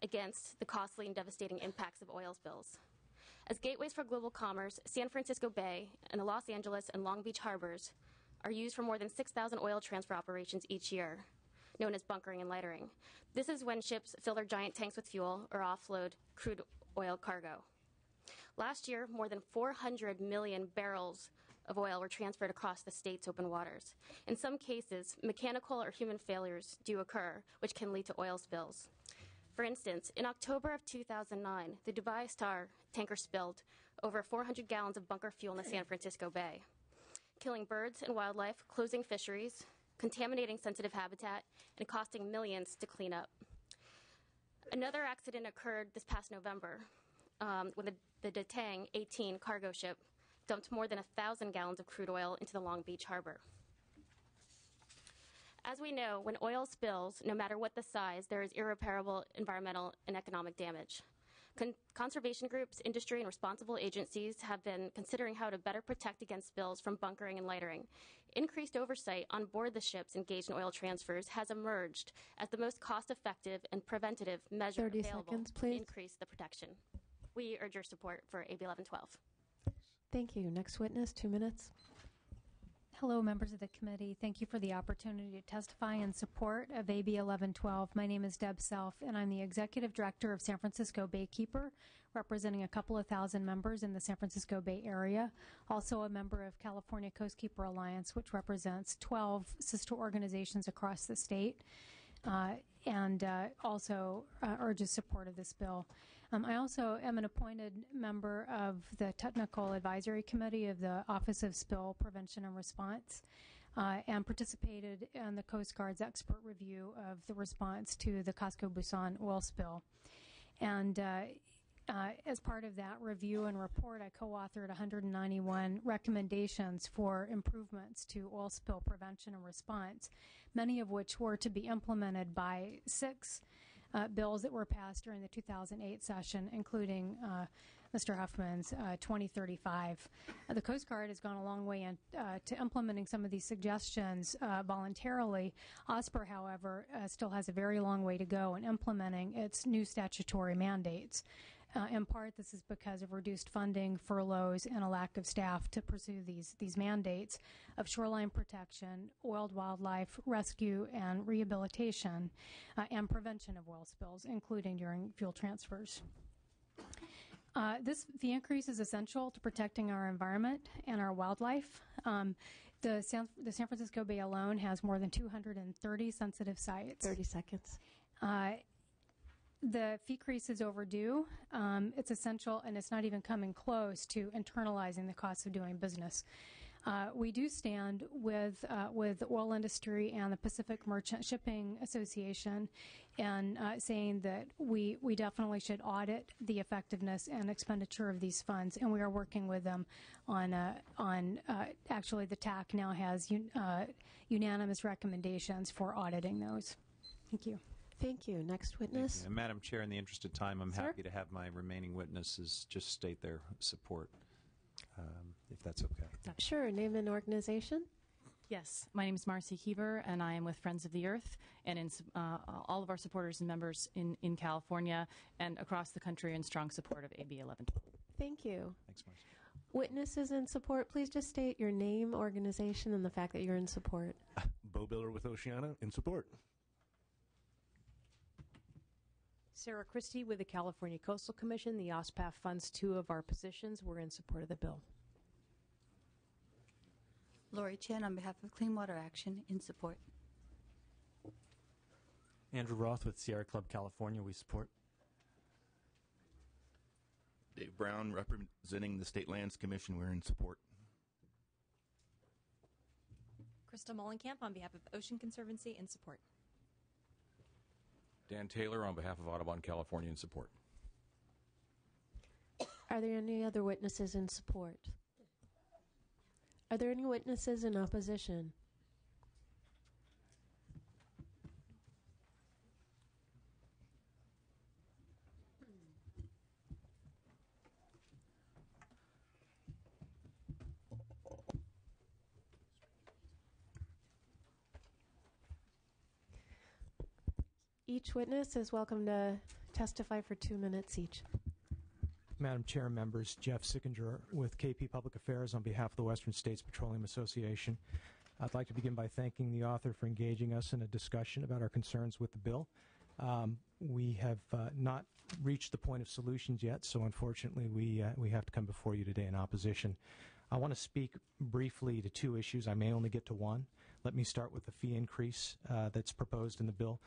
against the costly and devastating impacts of oil spills. As gateways for global commerce, San Francisco Bay and the Los Angeles and Long Beach harbors are used for more than 6,000 oil transfer operations each year, known as bunkering and lightering. This is when ships fill their giant tanks with fuel or offload crude oil cargo. Last year, more than 400 million barrels of oil were transferred across the state's open waters. In some cases, mechanical or human failures do occur, which can lead to oil spills. For instance, in October of 2009, the Dubai Star tanker spilled over 400 gallons of bunker fuel in the San Francisco Bay, killing birds and wildlife, closing fisheries, contaminating sensitive habitat, and costing millions to clean up. Another accident occurred this past November when the Datang 18 cargo ship dumped more than 1,000 gallons of crude oil into the Long Beach harbor. As we know, when oil spills, no matter what the size, there is irreparable environmental and economic damage. Conservation groups, industry, and responsible agencies have been considering how to better protect against spills from bunkering and lightering. Increased oversight on board the ships engaged in oil transfers has emerged as the most cost-effective and preventative measure 30 available seconds, to please. increase the protection. We urge your support for AB 1112. Thank you. Next witness, 2 minutes. Hello, members of the committee. Thank you for the opportunity to testify in support of AB 1112. My name is Deb Self, and I'm the Executive Director of San Francisco Baykeeper, representing a couple of thousand members in the San Francisco Bay Area. Also a member of California Coastkeeper Alliance, which represents 12 sister organizations across the state, and also urges support of this bill. I also am an appointed member of the Technical Advisory Committee of the Office of Spill Prevention and Response, and participated in the Coast Guard's expert review of the response to the Costco Busan oil spill. And as part of that review and report, I co-authored 191 recommendations for improvements to oil spill prevention and response, many of which were to be implemented by 6 bills that were passed during the 2008 session, including Mr. Huffman's 2035. The Coast Guard has gone a long way to implementing some of these suggestions voluntarily. OSPR, however, still has a very long way to go in implementing its new statutory mandates. In part, this is because of reduced funding, furloughs, and a lack of staff to pursue these mandates of shoreline protection, oiled wildlife rescue and rehabilitation, and prevention of oil spills, including during fuel transfers. The increase is essential to protecting our environment and our wildlife. The San Francisco Bay alone has more than 230 sensitive sites. 30 seconds. The fee increase is overdue. It's essential, and it's not even coming close to internalizing the cost of doing business. We do stand with the oil industry and the Pacific Merchant Shipping Association in saying that we definitely should audit the effectiveness and expenditure of these funds, and we are working with them on actually the TAC now has unanimous recommendations for auditing those. Thank you. Thank you. Next witness. And Madam Chair, in the interest of time, I'm Sir? happy to have my remaining witnesses just state their support, if that's okay. Sure. Name and organization. Yes, my name is Marcy Keever, and I am with Friends of the Earth, and in all of our supporters and members in California and across the country are in strong support of AB 1112. Thank you. Thanks, Marcy. Witnesses in support, please just state your name, organization, and the fact that you're in support. Bo Biller with Oceana, in support. Sarah Christie with the California Coastal Commission. The OSPAF funds 2 of our positions. We're in support of the bill. Lori Chen on behalf of Clean Water Action, in support. Andrew Roth with Sierra Club California. We support. Dave Brown representing the State Lands Commission. We're in support. Krista Mollenkamp on behalf of Ocean Conservancy, in support. Dan Taylor on behalf of Audubon, California, in support. Are there any other witnesses in support? Are there any witnesses in opposition? Each witness is welcome to testify for 2 minutes each. Madam Chair, members, Jeff Sickinger with KP Public Affairs on behalf of the Western States Petroleum Association. I'd like to begin by thanking the author for engaging us in a discussion about our concerns with the bill. We have not reached the point of solutions yet, so unfortunately we have to come before you today in opposition. I want to speak briefly to 2 issues. I may only get to one. Let me start with the fee increase that's proposed in the bill.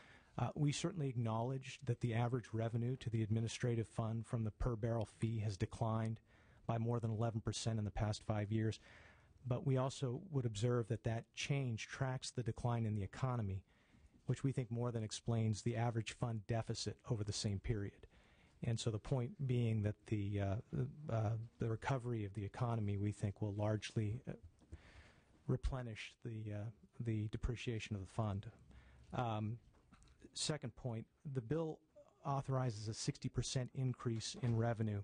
We certainly acknowledge that the average revenue to the administrative fund from the per barrel fee has declined by more than 11% in the past 5 years. but we also would observe that that change tracks the decline in the economy, which we think more than explains the average fund deficit over the same period. And so the point being that the recovery of the economy, we think, will largely replenish the depreciation of the fund. Second point, the bill authorizes a 60% increase in revenue,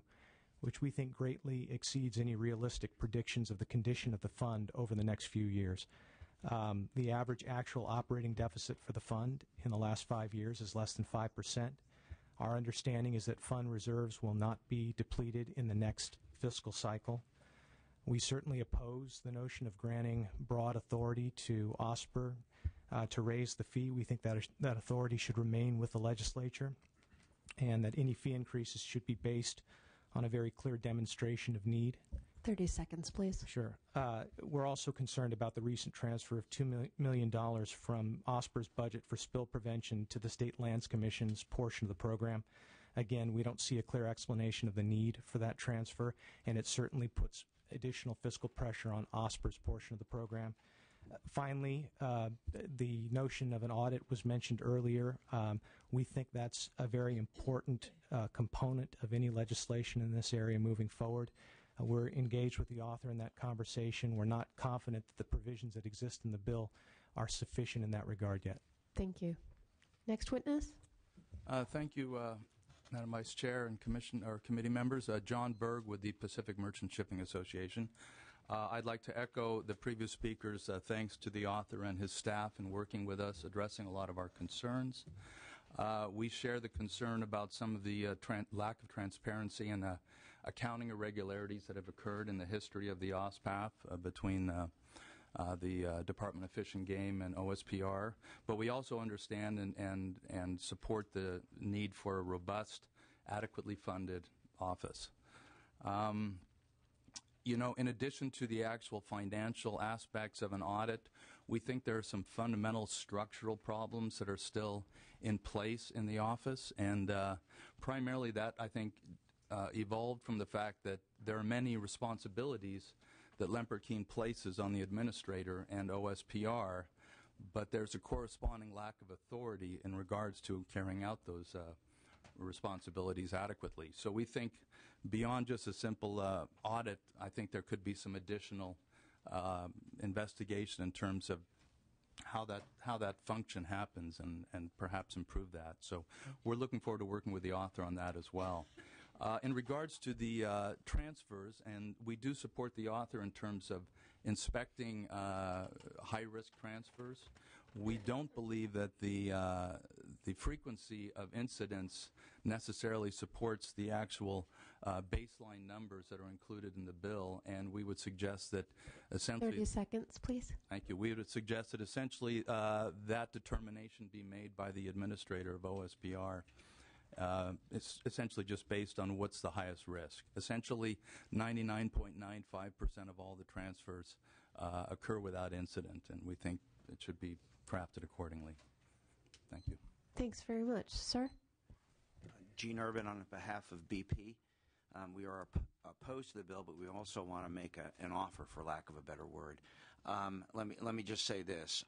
which we think greatly exceeds any realistic predictions of the condition of the fund over the next few years. The average actual operating deficit for the fund in the last 5 years is less than 5%. Our understanding is that fund reserves will not be depleted in the next fiscal cycle. We certainly oppose the notion of granting broad authority to OSPR to raise the fee. We think that that authority should remain with the legislature, and that any fee increases should be based on a very clear demonstration of need. 30 seconds, please. Sure. We're also concerned about the recent transfer of $2 million from OSPR's budget for spill prevention to the State Lands Commission's portion of the program. Again, we don't see a clear explanation of the need for that transfer, and it certainly puts additional fiscal pressure on OSPR's portion of the program. Finally, the notion of an audit was mentioned earlier. We think that's a very important component of any legislation in this area moving forward. We're engaged with the author in that conversation. We're not confident that the provisions that exist in the bill are sufficient in that regard yet. Thank you. Next witness. Thank you, Madam Vice Chair and committee members. John Berg with the Pacific Merchant Shipping Association. I'd like to echo the previous speakers' thanks to the author and his staff in working with us, addressing a lot of our concerns. We share the concern about some of the lack of transparency and accounting irregularities that have occurred in the history of the OSPAF between the Department of Fish and Game and OSPR. But we also understand and support the need for a robust, adequately funded office. You know, in addition to the actual financial aspects of an audit, we think there are some fundamental structural problems that are still in place in the office, and primarily that, I think, evolved from the fact that there are many responsibilities that Lempert-Keene places on the administrator and OSPR, but there's a corresponding lack of authority in regards to carrying out those responsibilities adequately. So we think beyond just a simple audit, I think there could be some additional investigation in terms of how that function happens and perhaps improve that. So we're looking forward to working with the author on that as well. In regards to the transfers, and we do support the author in terms of inspecting high-risk transfers, we don't believe that the frequency of incidents necessarily supports the actual baseline numbers that are included in the bill, and we would suggest that essentially... 30 seconds, please. Thank you. We would suggest that essentially that determination be made by the administrator of OSPR. It's essentially just based on what's the highest risk. Essentially, 99.95% of all the transfers occur without incident, and we think it should be crafted accordingly. Thank you. Thanks very much. Sir? Gene Urban on behalf of BP. We are opposed to the bill, but we also want to make an offer, for lack of a better word. Let me just say this.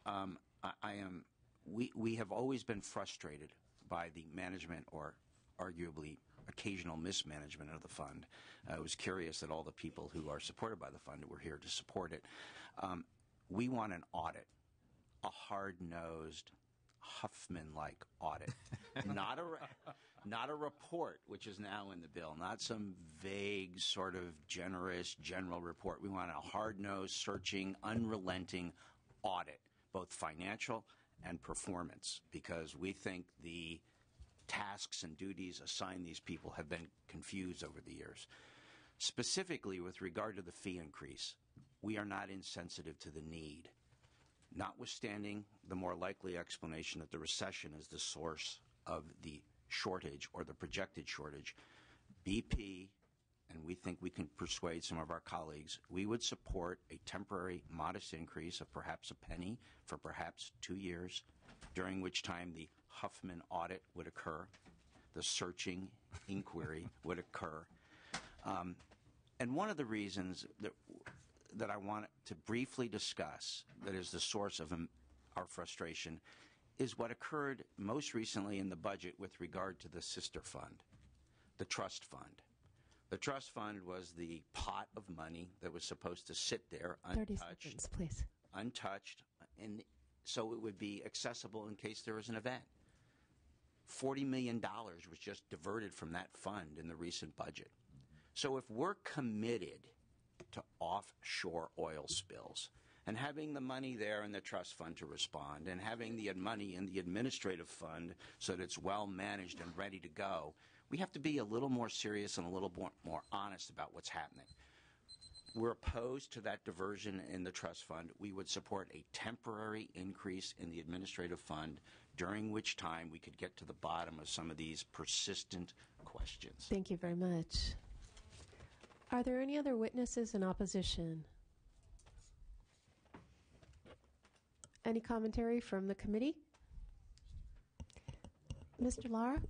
We have always been frustrated by the management or arguably occasional mismanagement of the fund. I was curious that all the people who are supported by the fund were here to support it. We want an audit, a hard-nosed, Huffman-like audit, not a report, which is now in the bill, not some vague sort of general report. We want a hard-nosed, searching, unrelenting audit, both financial and performance, because we think the tasks and duties assigned these people have been confused over the years. Specifically with regard to the fee increase, we are not insensitive to the need. Notwithstanding the more likely explanation that the recession is the source of the shortage or the projected shortage, BP, and we think we can persuade some of our colleagues, we would support a temporary modest increase of perhaps a penny for perhaps 2 years, during which time the Huffman audit would occur, the searching inquiry would occur. And one of the reasons that I want to briefly discuss that is the source of our frustration is what occurred most recently in the budget with regard to the sister fund, the trust fund. The trust fund was the pot of money that was supposed to sit there untouched, 30 seconds, please. Untouched, and so it would be accessible in case there was an event. $40 million was just diverted from that fund in the recent budget. So if we're committed to offshore oil spills and having the money there in the trust fund to respond and having the money in the administrative fund so that it's well managed and ready to go, we have to be a little more serious and a little more honest about what's happening. We're opposed to that diversion in the trust fund. We would support a temporary increase in the administrative fund, during which time we could get to the bottom of some of these persistent questions. Thank you very much. Are there any other witnesses in opposition? Any commentary from the committee? Mr. Lara?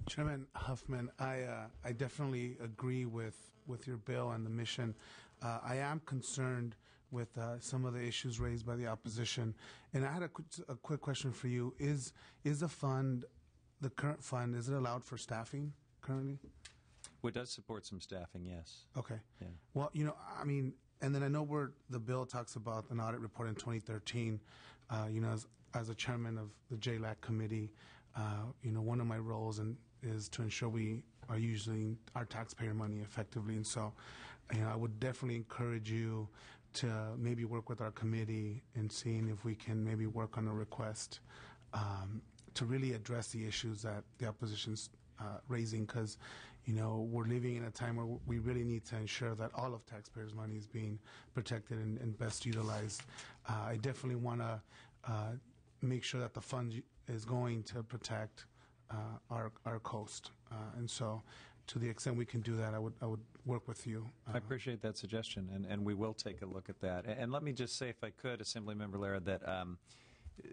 Chairman Huffman, I definitely agree with your bill and the mission. I am concerned with some of the issues raised by the opposition. And I had a quick question for you. Is the fund, the current fund, is it allowed for staffing currently? Well, it does support some staffing, yes. Okay. Yeah. Well, I mean, and then I know the bill talks about an audit report in 2013. As a chairman of the JLAC committee, one of my roles is to ensure we are using our taxpayer money effectively. And so, I would definitely encourage you to maybe work with our committee and seeing if we can maybe work on a request to really address the issues that the opposition's raising, because we're living in a time where we really need to ensure that all of taxpayers' money is being protected and best utilized. I definitely want to make sure that the fund is going to protect our coast, and so to the extent we can do that, I would work with you. I appreciate that suggestion, and we will take a look at that. And let me just say, if I could, Assemblymember Lara, that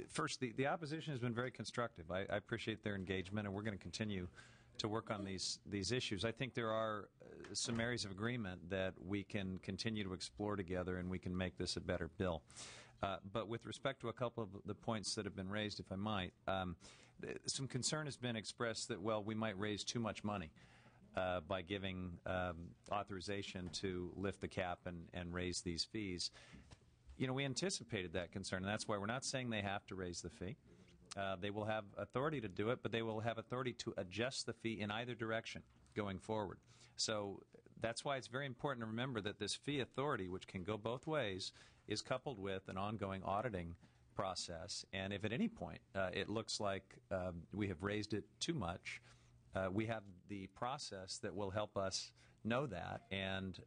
first, the opposition has been very constructive. I appreciate their engagement, and we're going to continue to work on these issues. I think there are some areas of agreement that we can continue to explore together, and we can make this a better bill. But with respect to a couple of the points that have been raised, if I might, some concern has been expressed that, well, we might raise too much money by giving authorization to lift the cap and raise these fees. We anticipated that concern, and that's why we're not saying they have to raise the fee. They will have authority to do it, but they will have authority to adjust the fee in either direction going forward. So that's why it's very important to remember that this fee authority, which can go both ways, is coupled with an ongoing auditing process. And if at any point it looks like we have raised it too much, we have the process that will help us know that and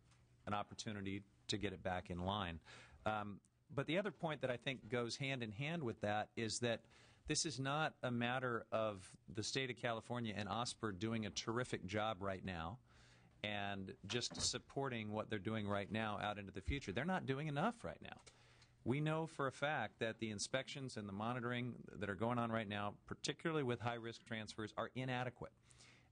an opportunity to get it back in line. But the other point that I think goes hand in hand with that is that this is not a matter of the state of California and OSPR doing a terrific job right now and just supporting what they're doing right now out into the future. They're not doing enough right now. We know for a fact that the inspections and the monitoring that are going on right now, particularly with high-risk transfers, are inadequate.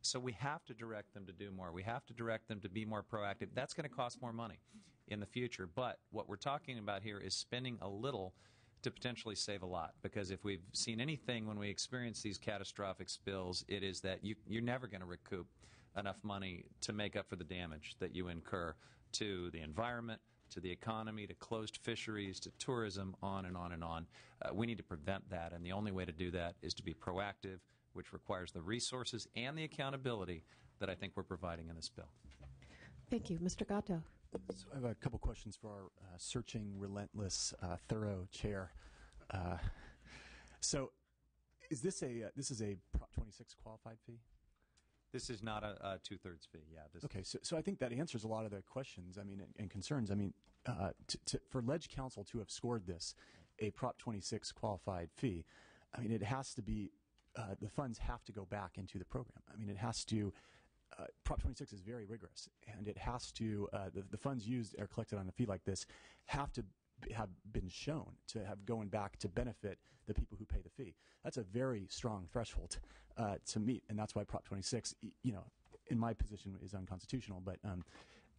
So we have to direct them to do more. We have to direct them to be more proactive. That's going to cost more money in the future. But what we're talking about here is spending a little to potentially save a lot. Because if we've seen anything when we experience these catastrophic spills, it is that you're never going to recoup enough money to make up for the damage that you incur to the environment, to the economy, to closed fisheries, to tourism, on and on and on. We need to prevent that, and the only way to do that is to be proactive, which requires the resources and the accountability that I think we're providing in this bill. Thank you. Mr. Gatto. So I have a couple questions for our searching, relentless, thorough chair. So is this a Prop 26 qualified fee? This is not a two-thirds fee. Yeah. Okay. So I think that answers a lot of the questions. And concerns. For Ledge Council to have scored this a Prop 26 qualified fee, it has to be. The funds have to go back into the program. It has to. Prop 26 is very rigorous, and it has to. The funds used or collected on a fee like this have to have been shown to have going back to benefit the people who pay the fee. That's a very strong threshold to meet, and that's why Prop 26, in my position, is unconstitutional.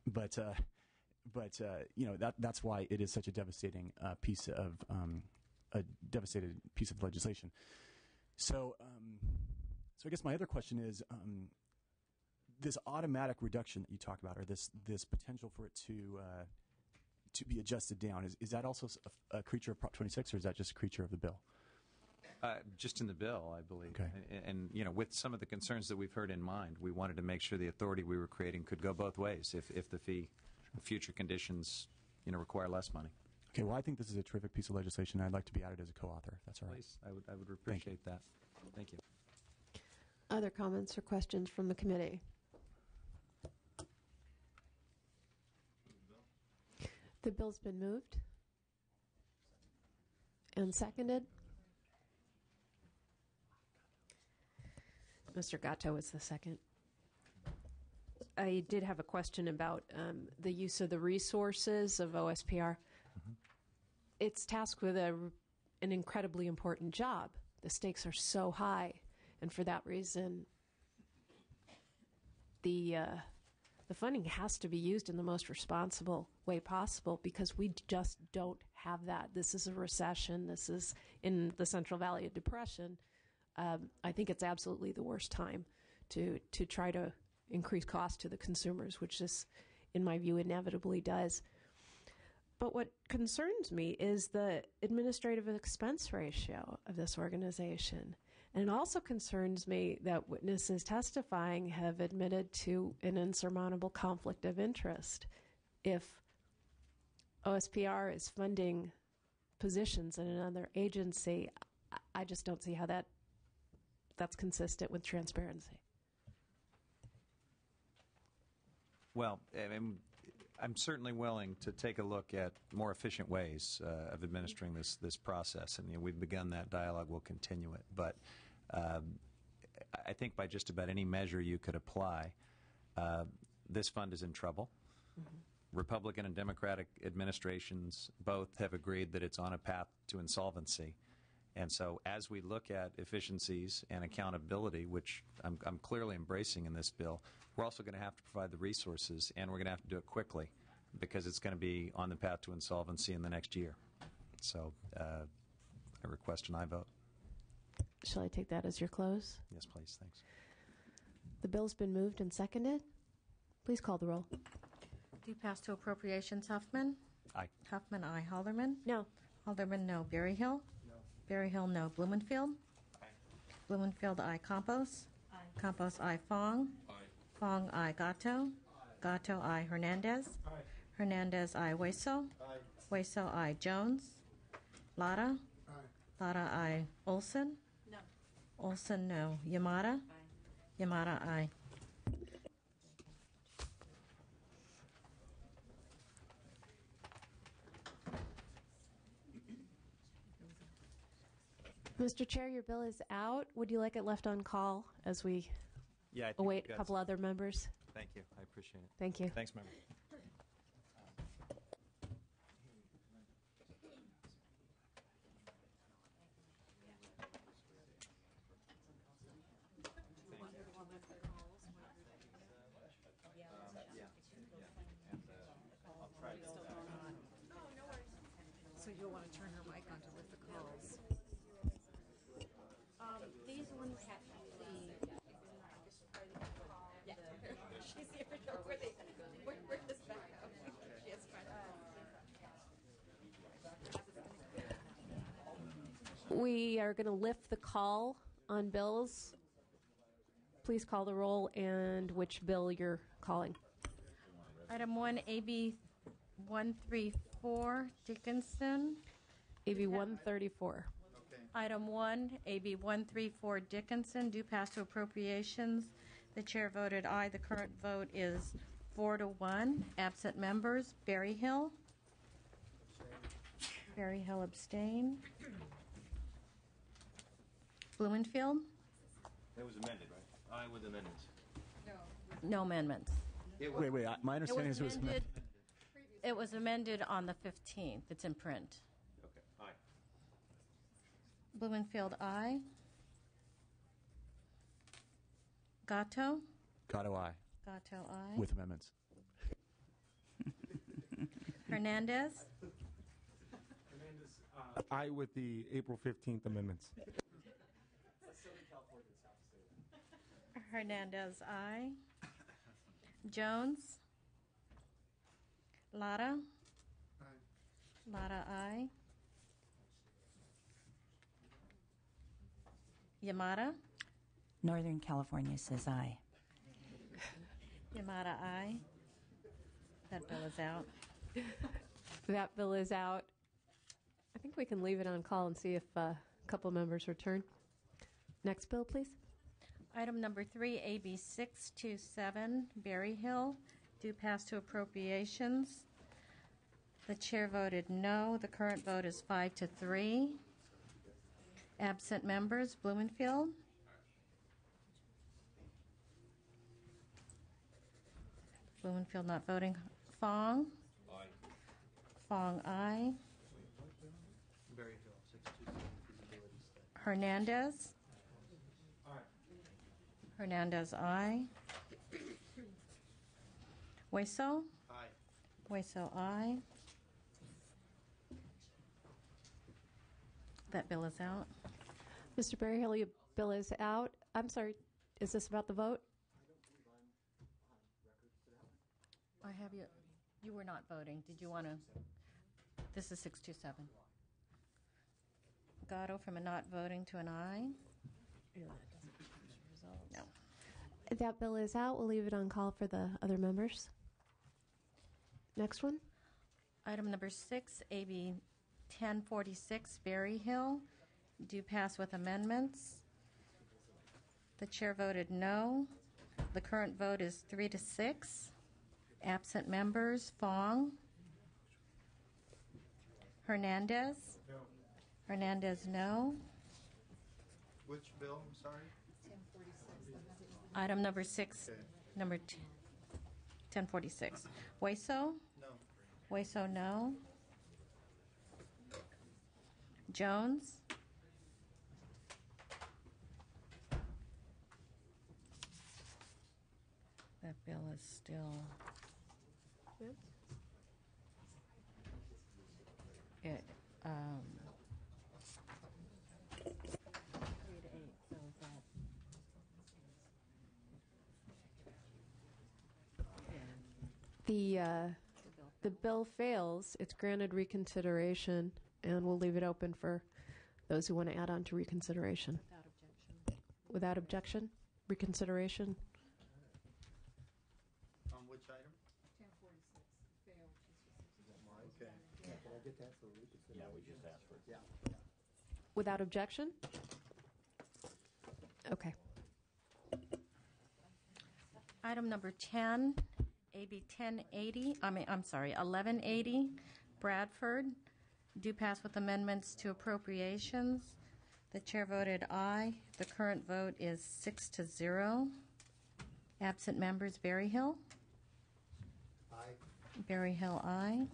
But But that's why it is such a devastating piece of legislation. So I guess my other question is this automatic reduction that you talk about, or this potential for it to be adjusted down. Is that also a creature of Prop 26, or is that just a creature of the bill? Just in the bill, I believe. Okay. And with some of the concerns that we've heard in mind, we wanted to make sure the authority we were creating could go both ways if the future conditions, require less money. Okay, well, I think this is a terrific piece of legislation. I'd like to be added as a co-author, if that's all right. Please, I would appreciate that. Thank you. Other comments or questions from the committee? The bill's been moved and seconded. Mr. Gatto is the second. I did have a question about the use of the resources of OSPR. It's tasked with an incredibly important job. The stakes are so high, and for that reason, the funding has to be used in the most responsible way possible, because we just don't have that. This is a recession. This is in the Central Valley of Depression. I think it's absolutely the worst time to try to increase cost to the consumers, which this, in my view, inevitably does. But what concerns me is the administrative expense ratio of this organization. And it also concerns me that witnesses testifying have admitted to an insurmountable conflict of interest. If OSPR is funding positions in another agency, I just don't see how that's consistent with transparency. Well, I'm certainly willing to take a look at more efficient ways of administering this process, and we've begun that dialogue. We'll continue it, but I think by just about any measure you could apply, this fund is in trouble. Mm-hmm. Republican and Democratic administrations both have agreed that it's on a path to insolvency. And so as we look at efficiencies and accountability, which I'm clearly embracing in this bill, we're also going to have to provide the resources, and we're going to have to do it quickly, because it's going to be on the path to insolvency in the next year. So I request an aye vote. Shall I take that as your close? Yes, please. Thanks. The bill's been moved and seconded. Please call the roll. Do pass to appropriations. Huffman? Aye. Huffman, aye. Halderman? No. Halderman, no. Berryhill? No. Berryhill, no. Blumenfield? Aye. Blumenfield, aye. Campos? Aye. Campos, aye. Fong? Aye. Fong, aye. Gatto? Gatto, aye. Hernandez? Aye. Hernandez, aye. Hueso? Aye. Hueso, aye. Jones? Lara? Aye. Lara, aye. Olson? No. Olson, no. Yamada? Aye. Yamada, aye. Mr. Chair, your bill is out. Would you like it left on call as we I think await a couple other members? Thank you. I appreciate it. Thank you. Thanks, member. So you'll want to turn her mic on to lift the calls. These ones have to be. She's here. Where this back up? She has We are going to lift the call on bills. Please call the roll and which bill you're calling. Item 1, AB 134, Dickinson. AB 134. Item 1, AB 134, Dickinson, due pass to appropriations. The chair voted aye. The current vote is 4-1. Absent members, Berryhill. Berryhill abstain. Blumenfield? That was amended, right? Aye with amendments. No amendments. Wait. My understanding is it was amended. It was amended on the 15th. It's in print. Okay. Aye. Blumenfield, aye. Gatto? Gatto, aye. Gatto, aye. With amendments. Hernandez? Aye with the April 15th amendments. Hernandez, aye. Jones? Lara? Lara, aye. Yamada? Northern California says aye. Yamada, aye. That bill is out. That bill is out. I think we can leave it on call and see if a couple members return. Next bill, please. Item number 3, AB 627, Berry Hill, due pass to appropriations. The chair voted no. The current vote is 5-3. Absent members, Blumenfield. Blumenfield not voting. Fong. Aye. Fong, aye. Berry Hill, 627 feasibility study. Hernandez. Hernandez, aye. Hueso. Aye. Hueso, aye. That bill is out. Mr. Berryhill, your bill is out. I'm sorry, is this about the vote? I have you. You were not voting. Did you want to? This is 627. Gatto from a not voting to an aye. No. That bill is out. We'll leave it on call for the other members. Next one. Item number 6, AB 1046, Berry Hill, due pass with amendments. The chair voted no. The current vote is 3-6. Absent members, Fong. Hernandez. No. Hernandez, no. Which bill? I'm sorry. Item number 6, Okay. number 1046. Hueso? No. Hueso, no. Jones? That bill is still. It, 3-8, so is that. The bill fails. It's granted reconsideration, and we'll leave it open for those who want to add on to reconsideration. Without objection, reconsideration. On which item? 1046. Okay. Can I get that for reconsideration? Yeah, we just asked for it. Yeah. Without objection? Okay. Item number 10, AB 1180, Bradford, due pass with amendments to appropriations. The chair voted aye. The current vote is 6-0. Absent members, Berry Hill. Aye. Berry Hill, aye.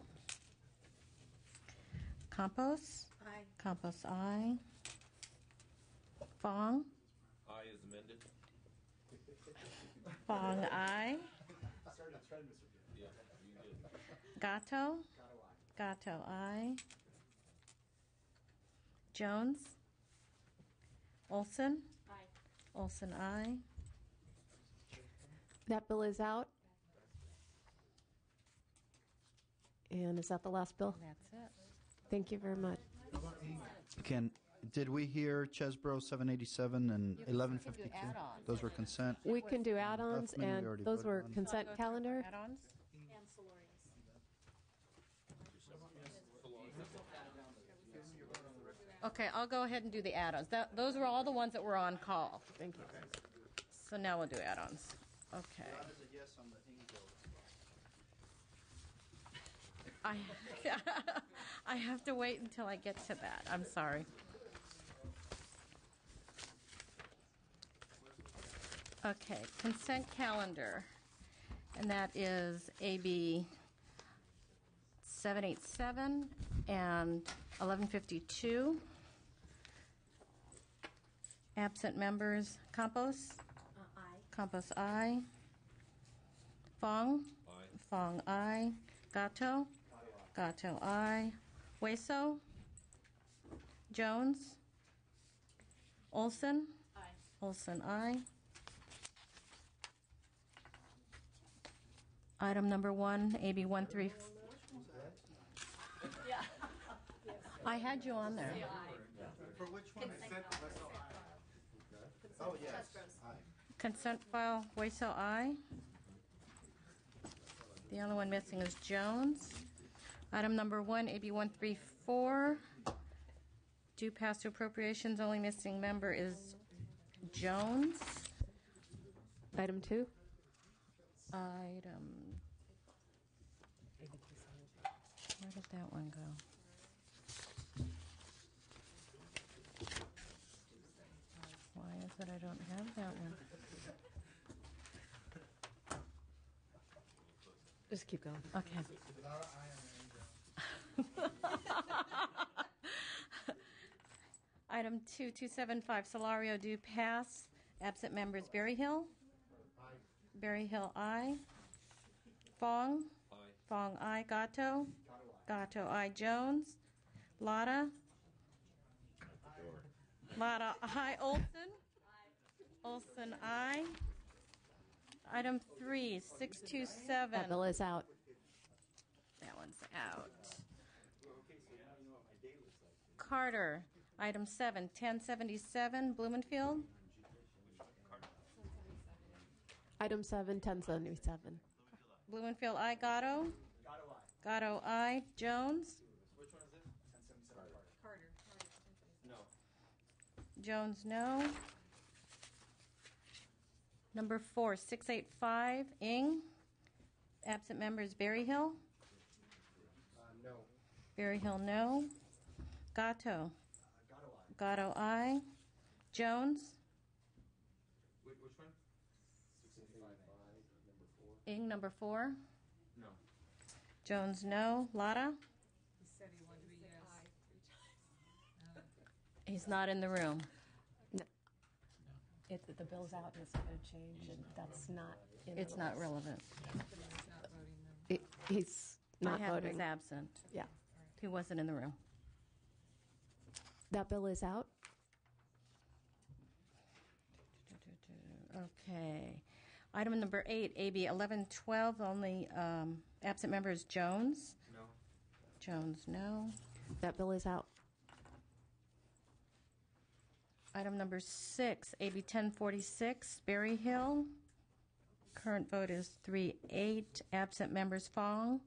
Campos. Aye. Campos, aye. Fong. Aye is amended. Fong, aye. Yeah, you did. Gatto. Gatto, aye. Jones. Olson. Aye. Olson, aye. That bill is out. And is that the last bill? That's it. Thank you very much. Did we hear Chesbro 787 and 1152? Those were consent. We can do add-ons, That's many we and already those voted were on. consent calendar. Add-ons? And Solorius. Okay, I'll go ahead and do the add-ons. Those were all the ones that were on call. Thank you. So now we'll do add-ons. Okay. I have to wait until I get to that. I'm sorry. Okay, consent calendar. And that is AB 787 and 1152. Absent members, Campos? Aye. Campos, aye. Fong? Aye. Fong, aye. Gatto? Gatto, aye. Hueso? Jones? Olson? Aye. Olson, aye. Item number 1, AB 13. I had you on there. For which one? Oh, yes. Consent file, Hueso, aye. The only one missing is Jones. Item number 1, AB 134. Due pass to appropriations, only missing member is Jones. Item 2. Where did that one go? Why is it I don't have that one? Just keep going. Okay. Item 2275, Solario due pass. Absent members Berryhill. Berryhill, aye. Fong. Aye. Fong, aye. Gatto. Gatto, aye. Jones. Lotta. Lotta, aye. Olson. Olson, aye. Item 3, 627. That bill is out. That one's out. Carter, item 7, 1077, Blumenfield. Item 7, 1077. Blumenfield, aye. Gatto. Gatto, aye. Jones. Which one is it? 1077. Carter. No. Jones, no. Number 4, 685, Ing. Absent members Berryhill. No. Berryhill, no. Gatto. Gatto, aye. Jones. Which one? 685, Ing, number 4. No. Jones, no. Lotta. He said he wanted to be yes. He's not in the room. No. The bill's out and it's not going to change, and that's not in It's the not list. relevant. He's not I have him voting. as absent. Yeah. He wasn't in the room. That bill is out. Okay. Item number 8, AB 1112, only absent member is Jones. No. Jones, no. That bill is out. Item number 6, AB 1046, Berryhill. Current vote is 3-8. Absent members Fong.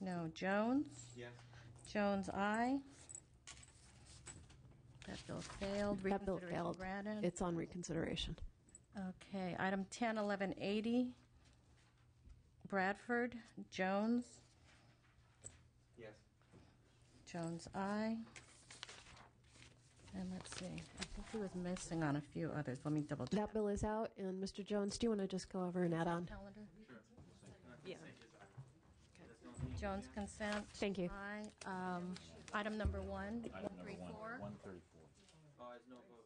No. Jones. Yes. Jones, aye. That bill failed. That bill Reconsideration failed. granted. It's on reconsideration. Okay. Item 101180, Bradford. Jones. Yes. Jones, aye. And let's see. I think he was missing on a few others. Let me double check. That bill is out. And Mr. Jones, do you want to just go over and add on? Calendar. Yeah. Jones consent. Thank you. Aye. Item number 1, 134. 134. Oh, it's no vote.